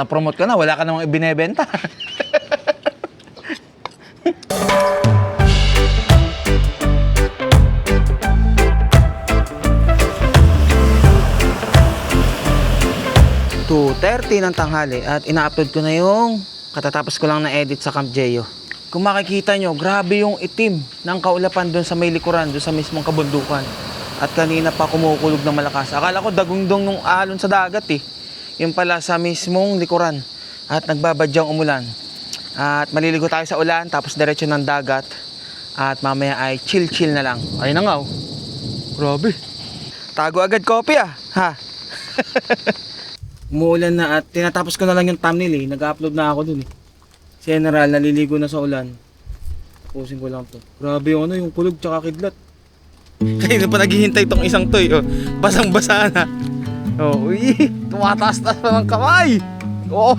Promote ka na. Wala ka namang ibinebenta. 2:30 ng tanghali at ina-upload ko na yung katatapos ko lang na edit sa Camp Jeyo. Kung makikita nyo, grabe yung itim ng kaulapan doon sa may likuran, doon sa mismong kabundukan. At kanina pa kumukulog ng malakas. Akala ko dagundong nung alon sa dagat eh. Yung pala sa mismong likuran. At nagbabadyang umulan. At maliligo tayo sa ulan, tapos diretso ng dagat. At mamaya ay chill-chill na lang. Ay na nga oh. Grabe. Tago agad copy ah. Ha? Umuulan na at tinatapos ko na lang yung thumbnail eh. Nag-upload na ako dun eh. General, naliligo na sa ulan. Pusin ko lang to. Grabe yung ano, yung kulog tsaka kidlat. Kanina pa naghihintay tong isang toy oh. Basang-basa na. Oh, uy. Tumataas-taas pa ng kamay. Oo.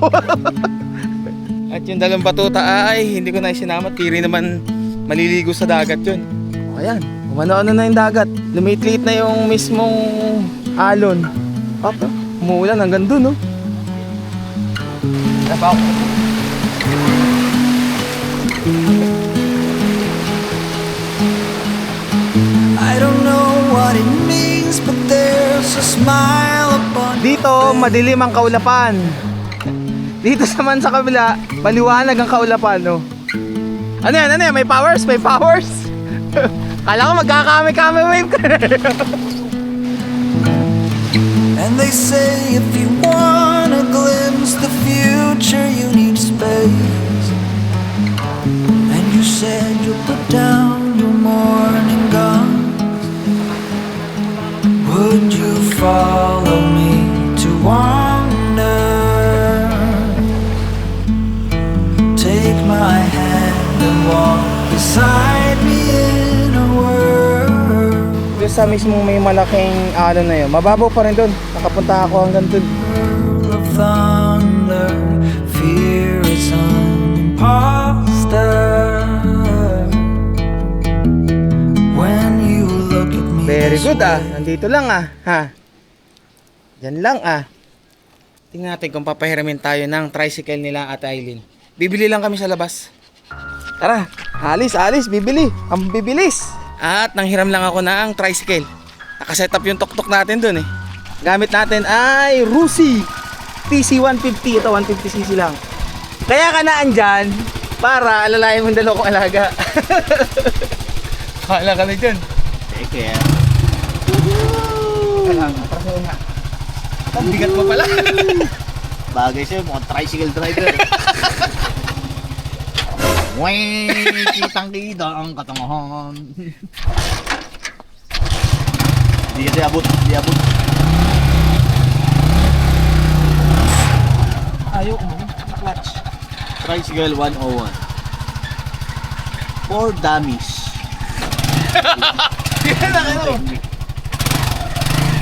At yung dalawang batuta ay hindi ko na isinama. Tiri naman maliligo sa dagat yun. O ayan, umano-ano na yung dagat. Lumit-liit na yung mismong alon. Papa, umuulan hanggang dun, no? Trabaho. I don't know what it means, but there's a smile upon Dito, madilim ang kaulapan. Dito naman sa kabila, maliwanag ang kaulapan, no? Ano yan? Ano yan? May powers? May powers? Kala ko magkakami-kami wave ka. And they say if you wanna glimpse the future, you need space. And you said you'll put down your morning guns. Would you follow me to wander? Take my hand and walk beside me in a world. Doon sa mismong may malaking alon na yun, mababaw pa rin doon. Nakapunta ako hanggang doon. Of thunder, fear is an imposter. When you look at me Very this good way, nandito lang ha. Diyan lang Tingnan natin kung papahiramin tayo ng tricycle nila at Aileen. Bibili lang kami sa labas. Tara, alis, bibili. Ang bibilis. At nanghiram lang ako ng tricycle. Nakaset up yung tuktok natin dun eh. Gamit natin ay Rusi TC150. Ito 150cc lang. Kaya ka na andyan para alalayan mong dalawa kong alaga. Kala ka na dyan. Take care. Kailangan, parasahin nga. Ang bigat mo pala. Bagay sa'yo, mukhang tricycle driver. Wey, kitang-kita ang katangahan. Di abot. Ayaw ko clutch. Tricycle 101. For dummies. Yan ang ano.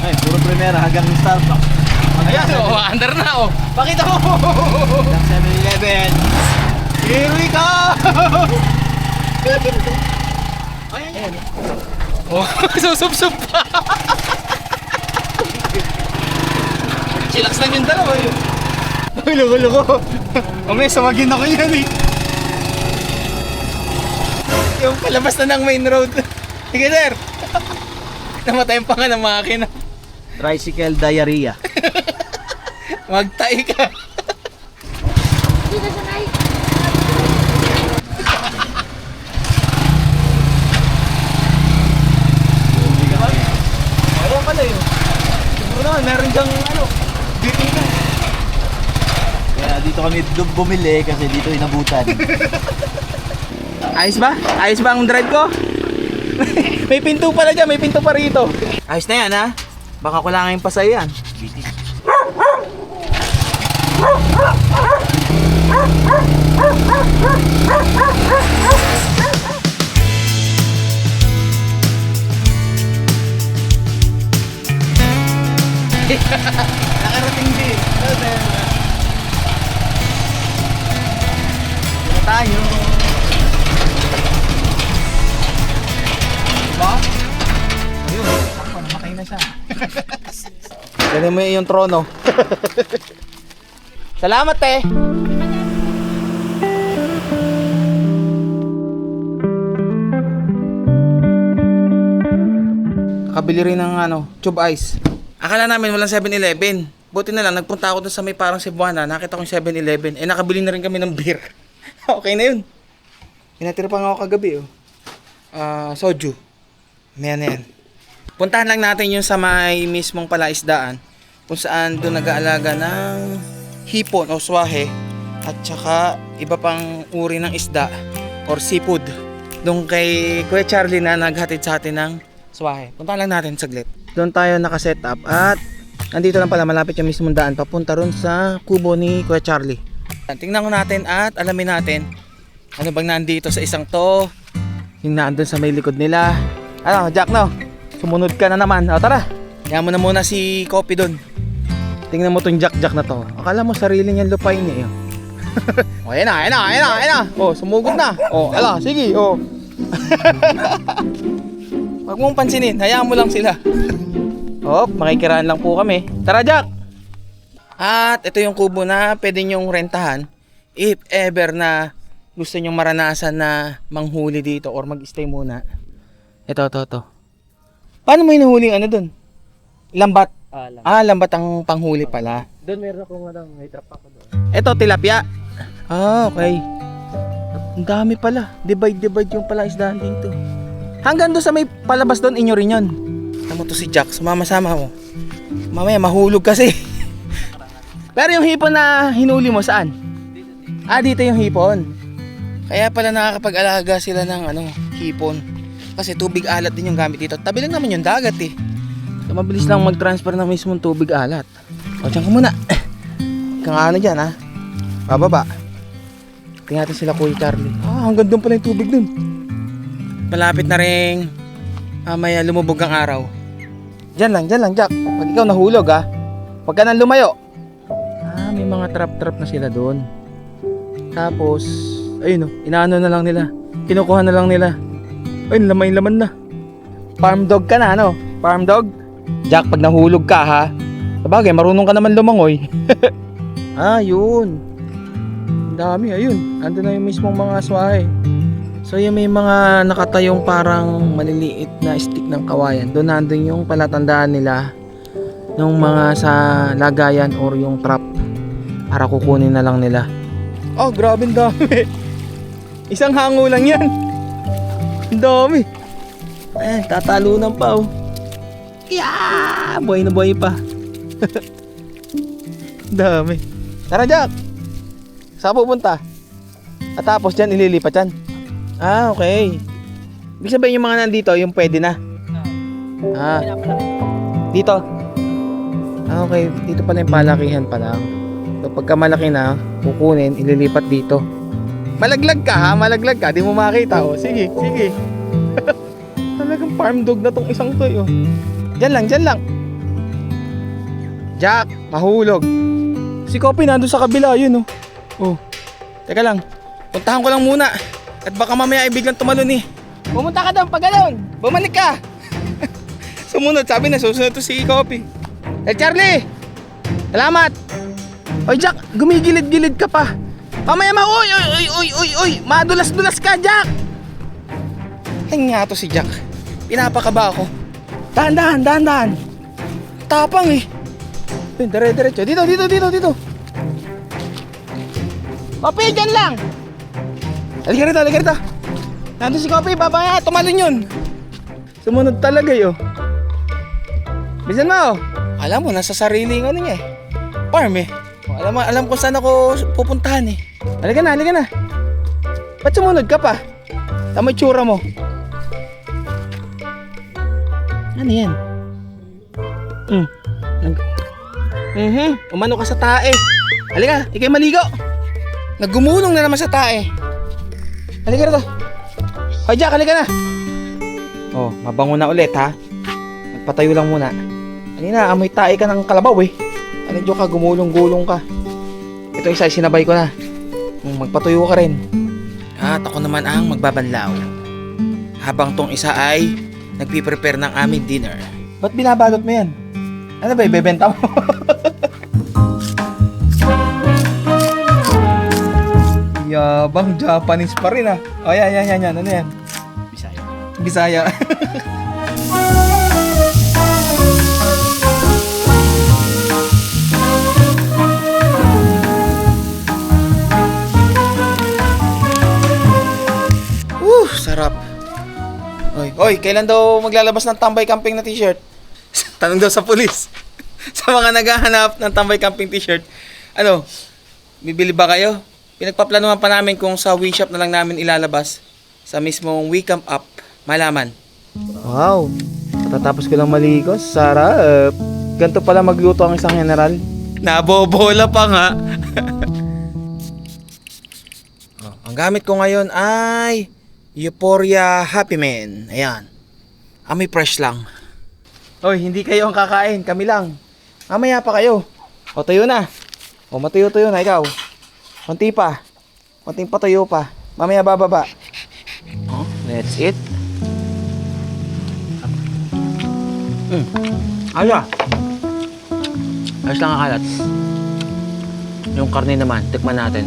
Ay, puro primera hanggang Starbucks. Ayan, under na Pakita mo. Hanggang 7-Eleven. Here we go. Ayan. Oh, susub-sub pa. Chillax lang yung dalawa yun. Hulo ko. Mamaya sumagin ako yan eh. Yung palabas na ng main road. Sige sir. Namatayin pa nga ng makina. Tricycle diarrhea. Magtay ka. Ayan pala yun. Siguro naman, meron dyang biting ka. Kaya dito kami bumili kasi dito inabutan. Ayos ba? Ayos ba ang drive ko? May pinto pala dyan, may pinto pa rito. Ayos na yan ha? Baka kulangin pa sa'yo yan. Nakarating din. Dito tayo. Diba? Ayun, ako, namatay na siya. Ganun mo yung trono. Salamat eh! Kakabili rin ng tube ice. Akala namin walang 7-Eleven. Buti na lang, nagpunta ako dun sa may parang Cebuana, nakita ko yung 7-Eleven. Eh, nakabili na rin kami ng beer. Okay na yun. Pinatira pa nga ako kagabi, oh. Soju. Ayan, ayan. Puntahan lang natin yung sa may mismong palaisdaan, kung saan doon nag-aalaga ng hipon o swahe, at saka iba pang uri ng isda or seafood. Doon kay Kuya Charlie na naghatid sa atin ng swahe. Puntahan lang natin saglit. Doon tayo nakaset up at nandito lang pala, malapit yung mismong daan papunta ron sa kubo ni Kuya Charlie. Tingnan ko natin at alamin natin ano bang nandito sa isang to, yung nandun sa may likod nila. Ano, Jack, no? Sumunod ka na naman. O tara, kaya mo na muna si Kopi doon. Tingnan mo tong Jack na to. Akala mo sarili niyang lupay niya. O, ayan na. O, sumugod na. O, ala, sige, o. Huwag mong pansinin, hayaan mo lang sila. Hop, makikiraan lang po kami. Tara, Jack! At ito yung kubo na pwede nyong rentahan if ever na gusto nyong maranasan na manghuli dito or mag-stay muna. Ito. Paano mo hinuhuling ano dun? Lambat? Lambat ang panghuli pala. Doon meron akong may trap ako doon. Ito, tilapia. Okay. Ang dami pala. Divide yung palaisdaan dito. Hanggang doon sa may palabas doon, inyo rin yun. Tama to si Jack, sumama-sama mo. Mamaya mahulog kasi. Pero yung hipon na hinuli mo saan? Dito yung hipon. Kaya pala nakakapag-alaga sila ng hipon. Kasi tubig alat din yung gamit dito. Tabi lang naman yung dagat eh. So, mabilis lang mag-transfer ng mismong tubig alat. O, dyan ka muna. Kang dyan ha. Bababa. Tingnan natin sila Kuya Charlie. Hanggang doon pala yung tubig dun. Malapit na rin may lumubog ang araw. Diyan lang Jack. Pag ikaw nahulog huwag ka nang lumayo. May mga trap na sila doon. Tapos ayun inaano na lang nila. Kinukuha na lang nila. Ayun, laman na. Farm dog ka na, Farm dog? Jack, pag nahulog ka sabagay marunong ka naman lumangoy. Yun. Ang dami, ayun. Ando na yung mismong mga swahe. So yung may mga nakatayong parang maliliit na stick ng kawayan. Doon nandun yung palatandaan nila ng mga sa lagayan or yung trap para kukunin na lang nila. Grabe ang dami. Isang hango lang yan. Ang dami. Tatalunan pa buhay na buhay pa. Dami. Tara Jack. Saan pupunta? At tapos dyan ililipat yan. Okay. Ibig sabihin yung mga nandito, yung pwede na. Dito. Okay, dito pala yung palakihan pa lang. So pagka malaki na, kukunin, ililipat dito. Malaglag ka, di mo makita. Sige. Talagang farm dog na tong isang to. Diyan lang. Jack, mahulog. Si Kopi nandun sa kabila, yun. Teka lang, puntahan ko lang muna. At baka mamaya ay biglang tumalon Pumunta ka doon, pag gano'n. Bumalik ka. Sumunod, sabi na susunod to si Kopi. Charlie! Salamat! Oy Jack, gumigilid-gilid ka pa. Mamaya uy! Madulas-dulas ka, Jack! Nga to si Jack. Pinapakaba ako. Dahan. Tapang Dire-diretso. Dito. Kopi, dyan lang! Halika rito. Nandun si Kopi, babaya, tumalon yun. Sumunod talaga Bisan mo Alam mo, nasa sariling niya farm Alam ko saan ako pupuntahan Halika na. Ba't sumunod ka pa? Tama yung tsura mo. Ano yan? Umano ka sa tae. Halika, ikay maligo. Naggumulong na naman sa tae. Halika rito. Hoy Jack, halika na. Mabango na ulit Magpatayo lang muna. Kanina, amoy tae ka ng kalabaw Medyo ka, gumulong-gulong ka. Ito isa, sinabay ko na. Magpatuyo ka rin. At ako naman ang magbabanlaw. Habang tong isa ay nagpiprepare ng aming dinner. Ba't binabalot mo yan? Ano ba, ibebenta mo? Yabang Japanese pa rin yan. Ano yan? Bisaya. Hoy, kailan daw maglalabas ng tambay camping na t-shirt? Tanong daw sa pulis. Sa mga naghahanap ng tambay camping t-shirt, ano, bibili ba kayo? Pinagpaplanuhan pa namin kung sa WeShop na lang namin ilalabas. Sa mismong WeCamp app, malaman. Wow, tatapos ko lang malikos. Sarap. Ganito pala magluto ang isang general. Nabobola pa nga. Ang gamit ko ngayon ay Euphoria Happy Man. Ayan. Amoy fresh lang. Hoy, hindi kayo ang kakain. Kami lang. Mamaya pa kayo. O, tuyo na. O, matuyo-tuyo na ikaw. Konti pa. Konting patuyo pa. Mamaya bababa. Oh, let's eat. Ayos. Ayos lang ang kalat. Yung karne naman, tikman natin.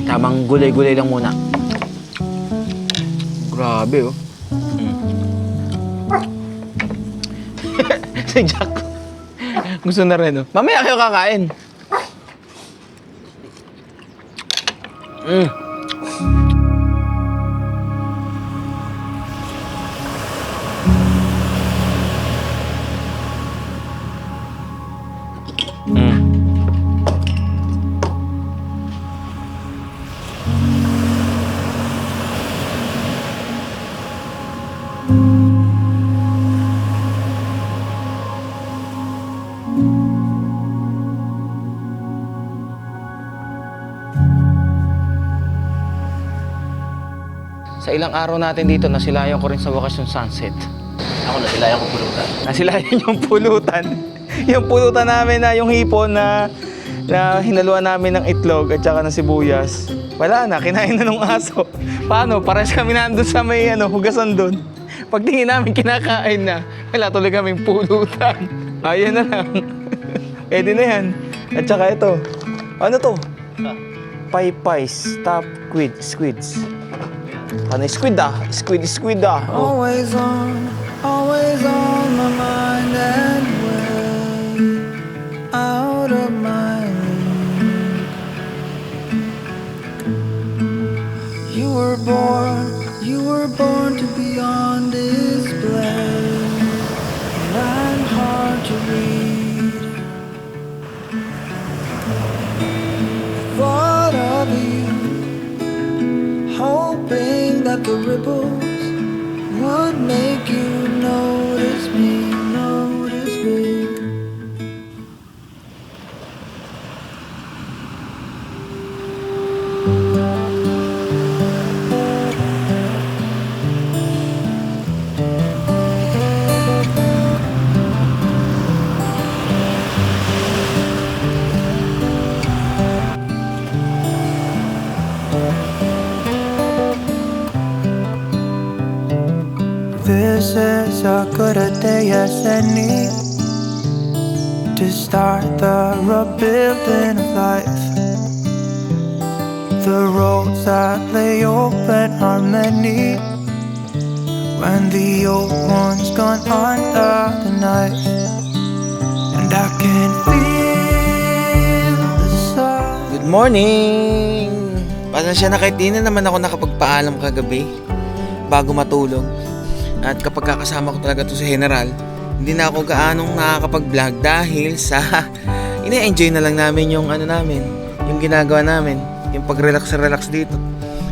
Tamang gulay-gulay lang muna. Grabe, oh. Si Jack. Gusto na rin, oh. Mamaya kayo kakain. Sa ilang araw natin dito, nasilayan ko rin sa wakas yung sunset. Ako nasilayan ko pulutan. Nasilayan yung pulutan. Yung pulutan namin na yung hipon na hinaluan namin ng itlog at saka ng sibuyas. Wala na, kinain na ng aso. Paano? Pares kami nandun sa may hugasan doon. Pagtingin namin kinakain na, wala tuloy kaming pulutan. Ayan na lang. Pwede na yan. At saka ito. Ano to? Paypays, top squids. Ano squid ah? Squid ah. Oh. Always on my mind and way out of my league. You were born to be on display, and I'm hard to read. Thought of you, hoping that the ripples would make you notice me. This is as good a day as any to start the rebuilding of life. The roads that lay open are many when the old one's gone under the knife, and I can feel the sun. Good morning! Pasensya na kahit di na naman ako nakapagpaalam kagabi bago matulog. At kapag kakasama ko talaga to sa general, hindi na ako gaanong nakakapag-vlog dahil sa ina-enjoy na lang namin yung yung ginagawa namin, yung pag-relax dito.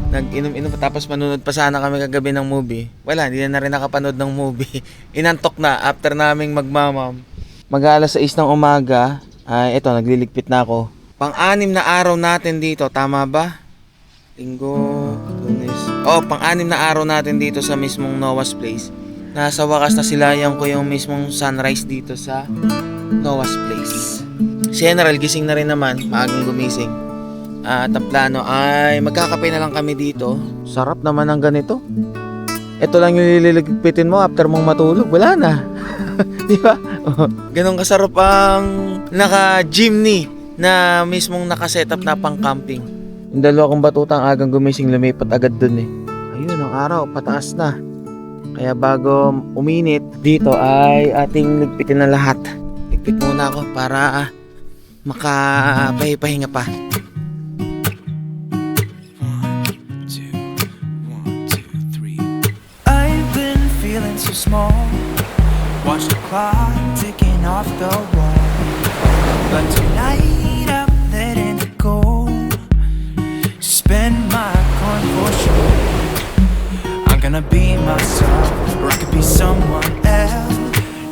Nag-inom-inom pa tapos manunod pa sana kami kagabi ng movie. Wala, hindi na rin nakapanood ng movie. Inantok na after naming magmamam. Mag-alas 6 ng umaga, ay eto, nagliligpit na ako. Pang-anim na araw natin dito, tama ba? Linggo, Lunes. Pang-anim na araw natin dito sa mismong Noah's Place. Nasa wakas na silayan ko yung mismong sunrise dito sa Noah's Place. Si General gising na rin naman, maagang gumising. At ang plano ay magkakape na lang kami dito. Sarap naman ang ganito. Ito lang yung lililigpitin mo after mong matulog. Wala na. Di ba? Ganun kasarap ang naka-jeepney na mismong nakasetup na pang camping. Yung dalawa kong batutang agang gumising, lumipat agad dun eh. Ayun, ang araw, pataas na. Kaya bago uminit, dito ay ating ligpitin na lahat. Ligpit muna ako para makapahinga pa. I've been small. Watch the clock ticking off the wall. But tonight I'm letting it go. Spend my coin for sure. I'm gonna be myself, or I could be someone else.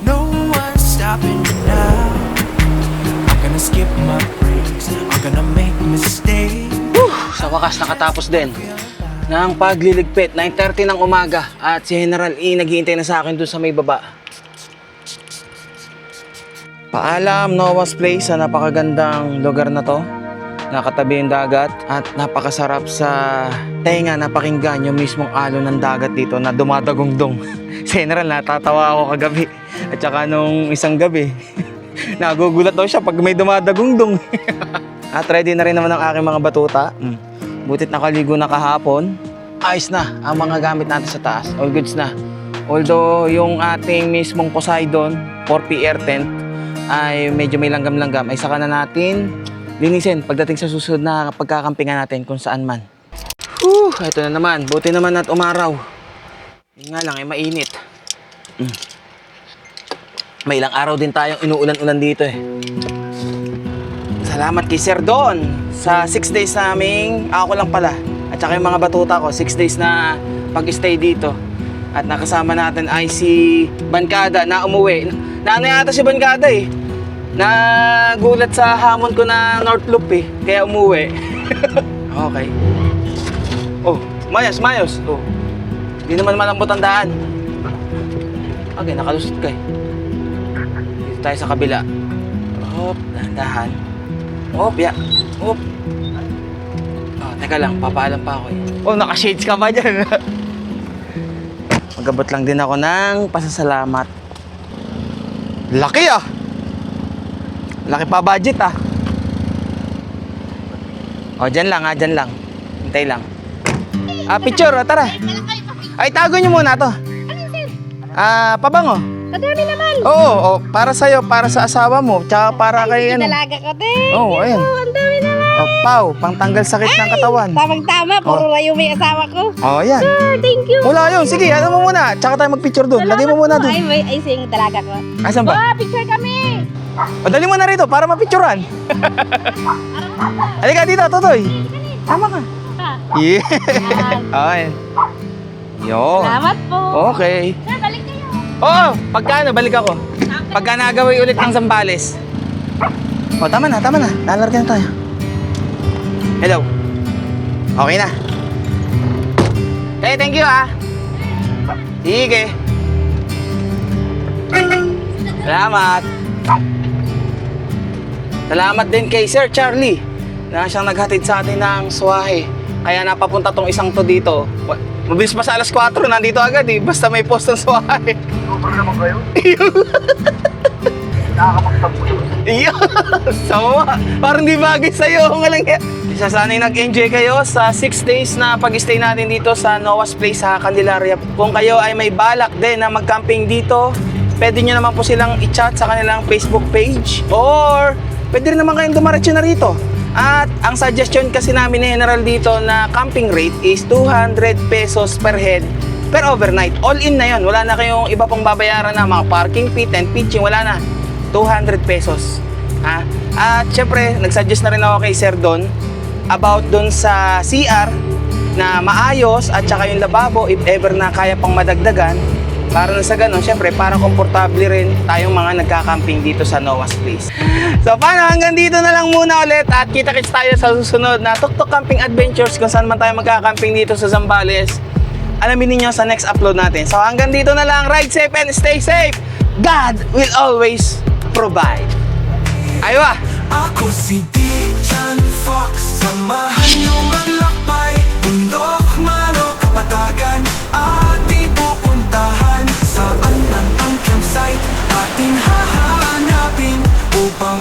No one's stopping me now. I'm gonna skip my breaks, I'm gonna make mistakes. Sa wakas nakatapos din ng pagliligpit. 9:30 ng umaga at si General E naghihintay na sa akin dun sa may baba. Paalam, Noah's Place, sa napakagandang lugar na to. Nakatabi yung dagat at napakasarap sa tenga na pakinggan yung mismong alon ng dagat dito na dumadagungdong. Si General, natatawa ako kagabi at saka nung isang gabi. Nagugulat daw siya pag may dumadagungdong. At ready na rin naman ang aking mga batuta. Butit nakaligo na kahapon. Ayos na ang mga gamit natin sa taas. All goods na. Although yung ating mismong Poseidon 4PR tent ay medyo may langgam-langgam, ay saka na natin linisin pagdating sa susunod na pagkakampingan natin kung saan man. Ito na naman. Buti naman at umaraw. Yun nga lang ay mainit. May ilang araw din tayong inuulan-ulan dito eh. Salamat kay Sir Don sa 6 days naming, ako lang pala, at saka yung mga batuta ko, 6 days na pag-stay dito. At nakasama natin ay si Bankada na umuwi. Naano yata si Bankada eh. Nagulat sa hamon ko na North Loop eh, kaya umuwi. Okay. Oh, mayos. Oh. Hindi naman malambot ang daan. Okay, nakalusot ka eh. Dito tayo sa kabila. Hop, dahan-dahan. Hop, ya. Hop. Oh, teka lang, papaalam pa ako eh. Oh, naka-shades ka ba dyan? Magabot lang din ako ng pasasalamat. Laki ah! Laki pa budget ah. Oh, dyan lang. Hintay lang. Picture, tara. Ay, tago nyo muna to. Pabango. Kadami naman. Oo, para sa'yo, para sa asawa mo, tsaka para kay ano. Dalaga ko din. Oo, ayun. Ang dami naman. Pau, pangtanggal sakit ng katawan. Tamang-tama, puro rayo may asawa ko. Oh, yan. Sir, thank you. Wala yun. Sige, ano mo muna. Tsaka tayo magpicture doon. Lagay mo muna doon. Ay, sing dalaga ko. Asan ba? Picture kami. O, dali mo na rito para mapicturean. Halika dito, Totoy. Tama ka. Yeah. Ayun. Yun. Salamat po. Okay. Sir, balik kayo. Oo, pagka balik ako. Pagka nagawin ulit ng Zambales. O, tama na. Lalarga na tayo. Hello. Okay na. Hey, thank you ah. Sige. Salamat. Salamat din kay Sir Charlie na siyang naghatid sa atin ng swahe. Kaya napapunta tong isang to dito. Mabilis pa sa alas 4, nandito agad eh. Basta may post ng swahe. Super naman kayo. Nakakapagtampo yun. Iyo, sama. Parang di bagay sa'yo. Nga lang yan. Isa sana'y nag-enjoy kayo sa 6 days na pag-stay natin dito sa Noah's Place sa Candelaria. Kung kayo ay may balak din na mag-camping dito, pwede nyo naman po silang i-chat sa kanilang Facebook page. Or pwede rin naman kayong dumaretso na rito. At ang suggestion kasi namin ni General dito na camping rate is 200 pesos per head per overnight. All in na yun. Wala na kayong iba pong babayaran na mga parking fee, tent pitching. Wala na. 200 pesos. Ha? At syempre, nagsuggest na rin ako kay Sir Don about dun sa CR na maayos at saka yung lababo if ever na kaya pang madagdagan. Para na sa ganun, syempre, para komportable rin tayong mga nagka-camping dito sa Noah's Place. So, paano? Hanggang dito na lang muna ulit at kita-kits tayo sa susunod na Tuk Tuk Camping Adventures kung saan man tayo magka-camping dito sa Zambales. Alamin ninyo sa next upload natin. So, hanggang dito na lang. Ride safe and stay safe. God will always provide. Aywa! Ako si Dijan Fox. Samahan niyong maglakbay. Bundok, manok, kapatagan. Ating pupuntahan. Saan ang campsite ating hahanapin upang